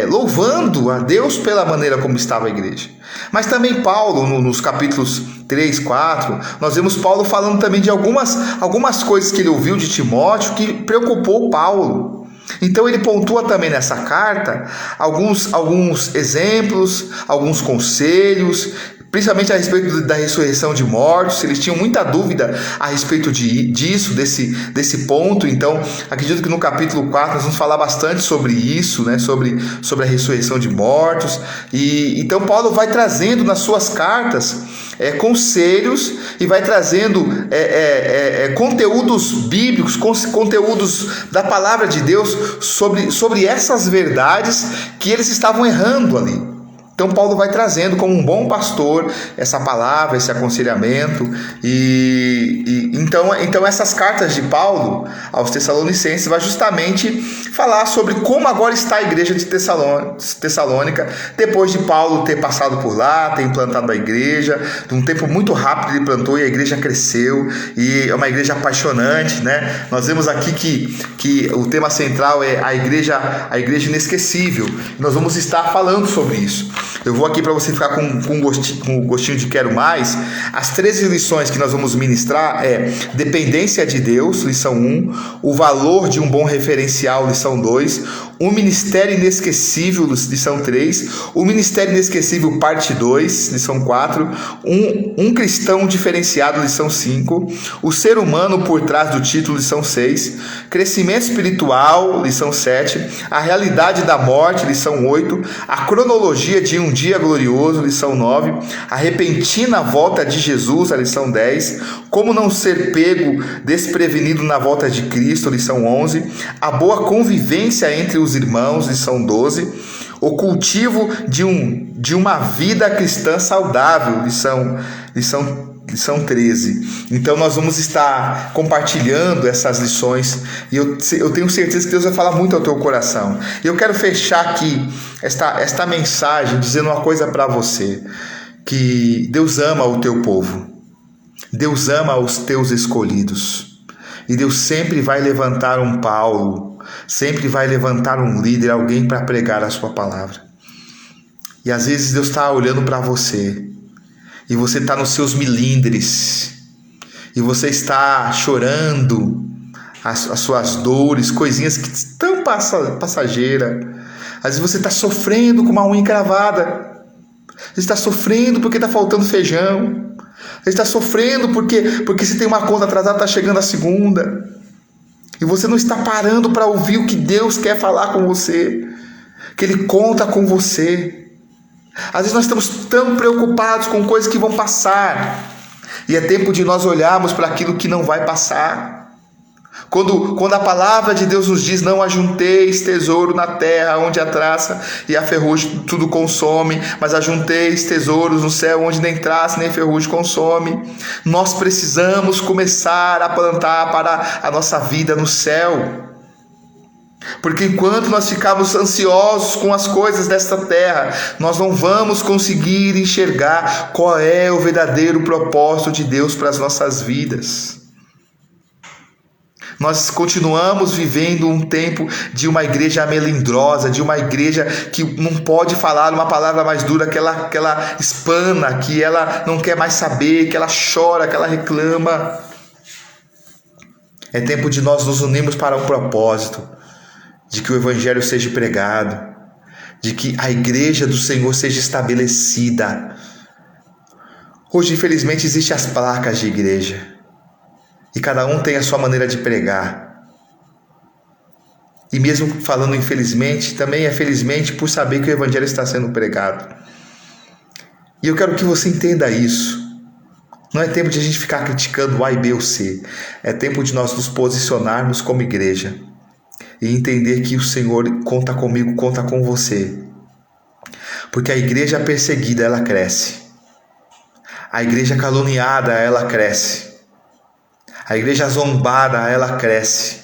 louvando a Deus pela maneira como estava a igreja. Mas também Paulo, nos capítulos 3, 4, nós vemos Paulo falando também de algumas coisas que ele ouviu de Timóteo que preocupou Paulo. Então ele pontua também nessa carta alguns exemplos, alguns conselhos, principalmente a respeito da ressurreição de mortos. Eles tinham muita dúvida a respeito disso, desse ponto. Então acredito que no capítulo 4 nós vamos falar bastante sobre isso, né? sobre a ressurreição de mortos. E então Paulo vai trazendo nas suas cartas conselhos, e vai trazendo conteúdos bíblicos, conteúdos da palavra de Deus sobre essas verdades que eles estavam errando ali. Então Paulo vai trazendo como um bom pastor essa palavra, esse aconselhamento, então essas cartas de Paulo aos Tessalonicenses vai justamente falar sobre como agora está a igreja de Tessalônica, depois de Paulo ter passado por lá, ter implantado a igreja, de um tempo muito rápido ele plantou e a igreja cresceu, e é uma igreja apaixonante, né? Nós vemos aqui que o tema central é a igreja inesquecível. Nós vamos estar falando sobre isso. Eu vou aqui para você ficar com um gostinho de quero mais. As 13 lições que nós vamos ministrar é dependência de Deus, lição 1, o valor de um bom referencial, lição 2, o ministério inesquecível, lição 3, o ministério inesquecível, parte 2, lição 4, um cristão diferenciado, lição 5, o ser humano por trás do título, lição 6, crescimento espiritual, lição 7, a realidade da morte, lição 8, a cronologia de um dia glorioso, lição 9, a repentina volta de Jesus, a lição 10, como não ser pego desprevenido na volta de Cristo, lição 11, a boa convivência entre os irmãos, lição 12, o cultivo de uma vida cristã saudável, lição 13. Então nós vamos estar compartilhando essas lições e eu tenho certeza que Deus vai falar muito ao teu coração. E eu quero fechar aqui esta mensagem dizendo uma coisa para você, que Deus ama o teu povo, Deus ama os teus escolhidos, e Deus sempre vai levantar um Paulo, sempre vai levantar um líder, alguém para pregar a sua palavra. E às vezes Deus está olhando para você, e você está nos seus milindres, e você está chorando as suas dores, coisinhas que estão passageiras. Às vezes você está sofrendo com uma unha encravada, você está sofrendo porque está faltando feijão, você está sofrendo porque se tem uma conta atrasada, está chegando a segunda, e você não está parando para ouvir o que Deus quer falar com você, que Ele conta com você. Às vezes nós estamos tão preocupados com coisas que vão passar, e é tempo de nós olharmos para aquilo que não vai passar. Quando a palavra de Deus nos diz: não ajunteis tesouro na terra, onde a traça e a ferrugem tudo consome, mas ajunteis tesouros no céu, onde nem traça nem ferrugem consome. Nós precisamos começar a plantar para a nossa vida no céu, porque enquanto nós ficarmos ansiosos com as coisas desta terra, nós não vamos conseguir enxergar qual é o verdadeiro propósito de Deus para as nossas vidas. Nós continuamos vivendo um tempo de uma igreja melindrosa, de uma igreja que não pode falar uma palavra mais dura, que ela espana, que ela não quer mais saber, que ela chora, que ela reclama. É tempo de nós nos unirmos para um propósito, de que o evangelho seja pregado, de que a igreja do Senhor seja estabelecida. Hoje, infelizmente, existem as placas de igreja, e cada um tem a sua maneira de pregar. E mesmo falando infelizmente, também é felizmente por saber que o evangelho está sendo pregado. E eu quero que você entenda isso. Não é tempo de a gente ficar criticando o A, B ou C. É tempo de nós nos posicionarmos como igreja e entender que o Senhor conta comigo, conta com você. Porque a igreja perseguida, ela cresce. A igreja caluniada, ela cresce. A igreja zombada, ela cresce.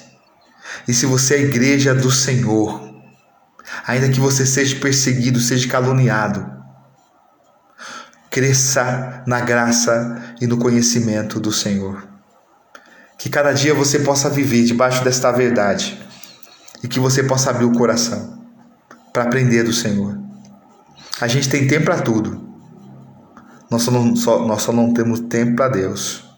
E se você é a igreja do Senhor, ainda que você seja perseguido, seja caluniado, cresça na graça e no conhecimento do Senhor. Que cada dia você possa viver debaixo desta verdade, e que você possa abrir o coração para aprender do Senhor. A gente tem tempo para tudo, nós só não temos tempo para Deus.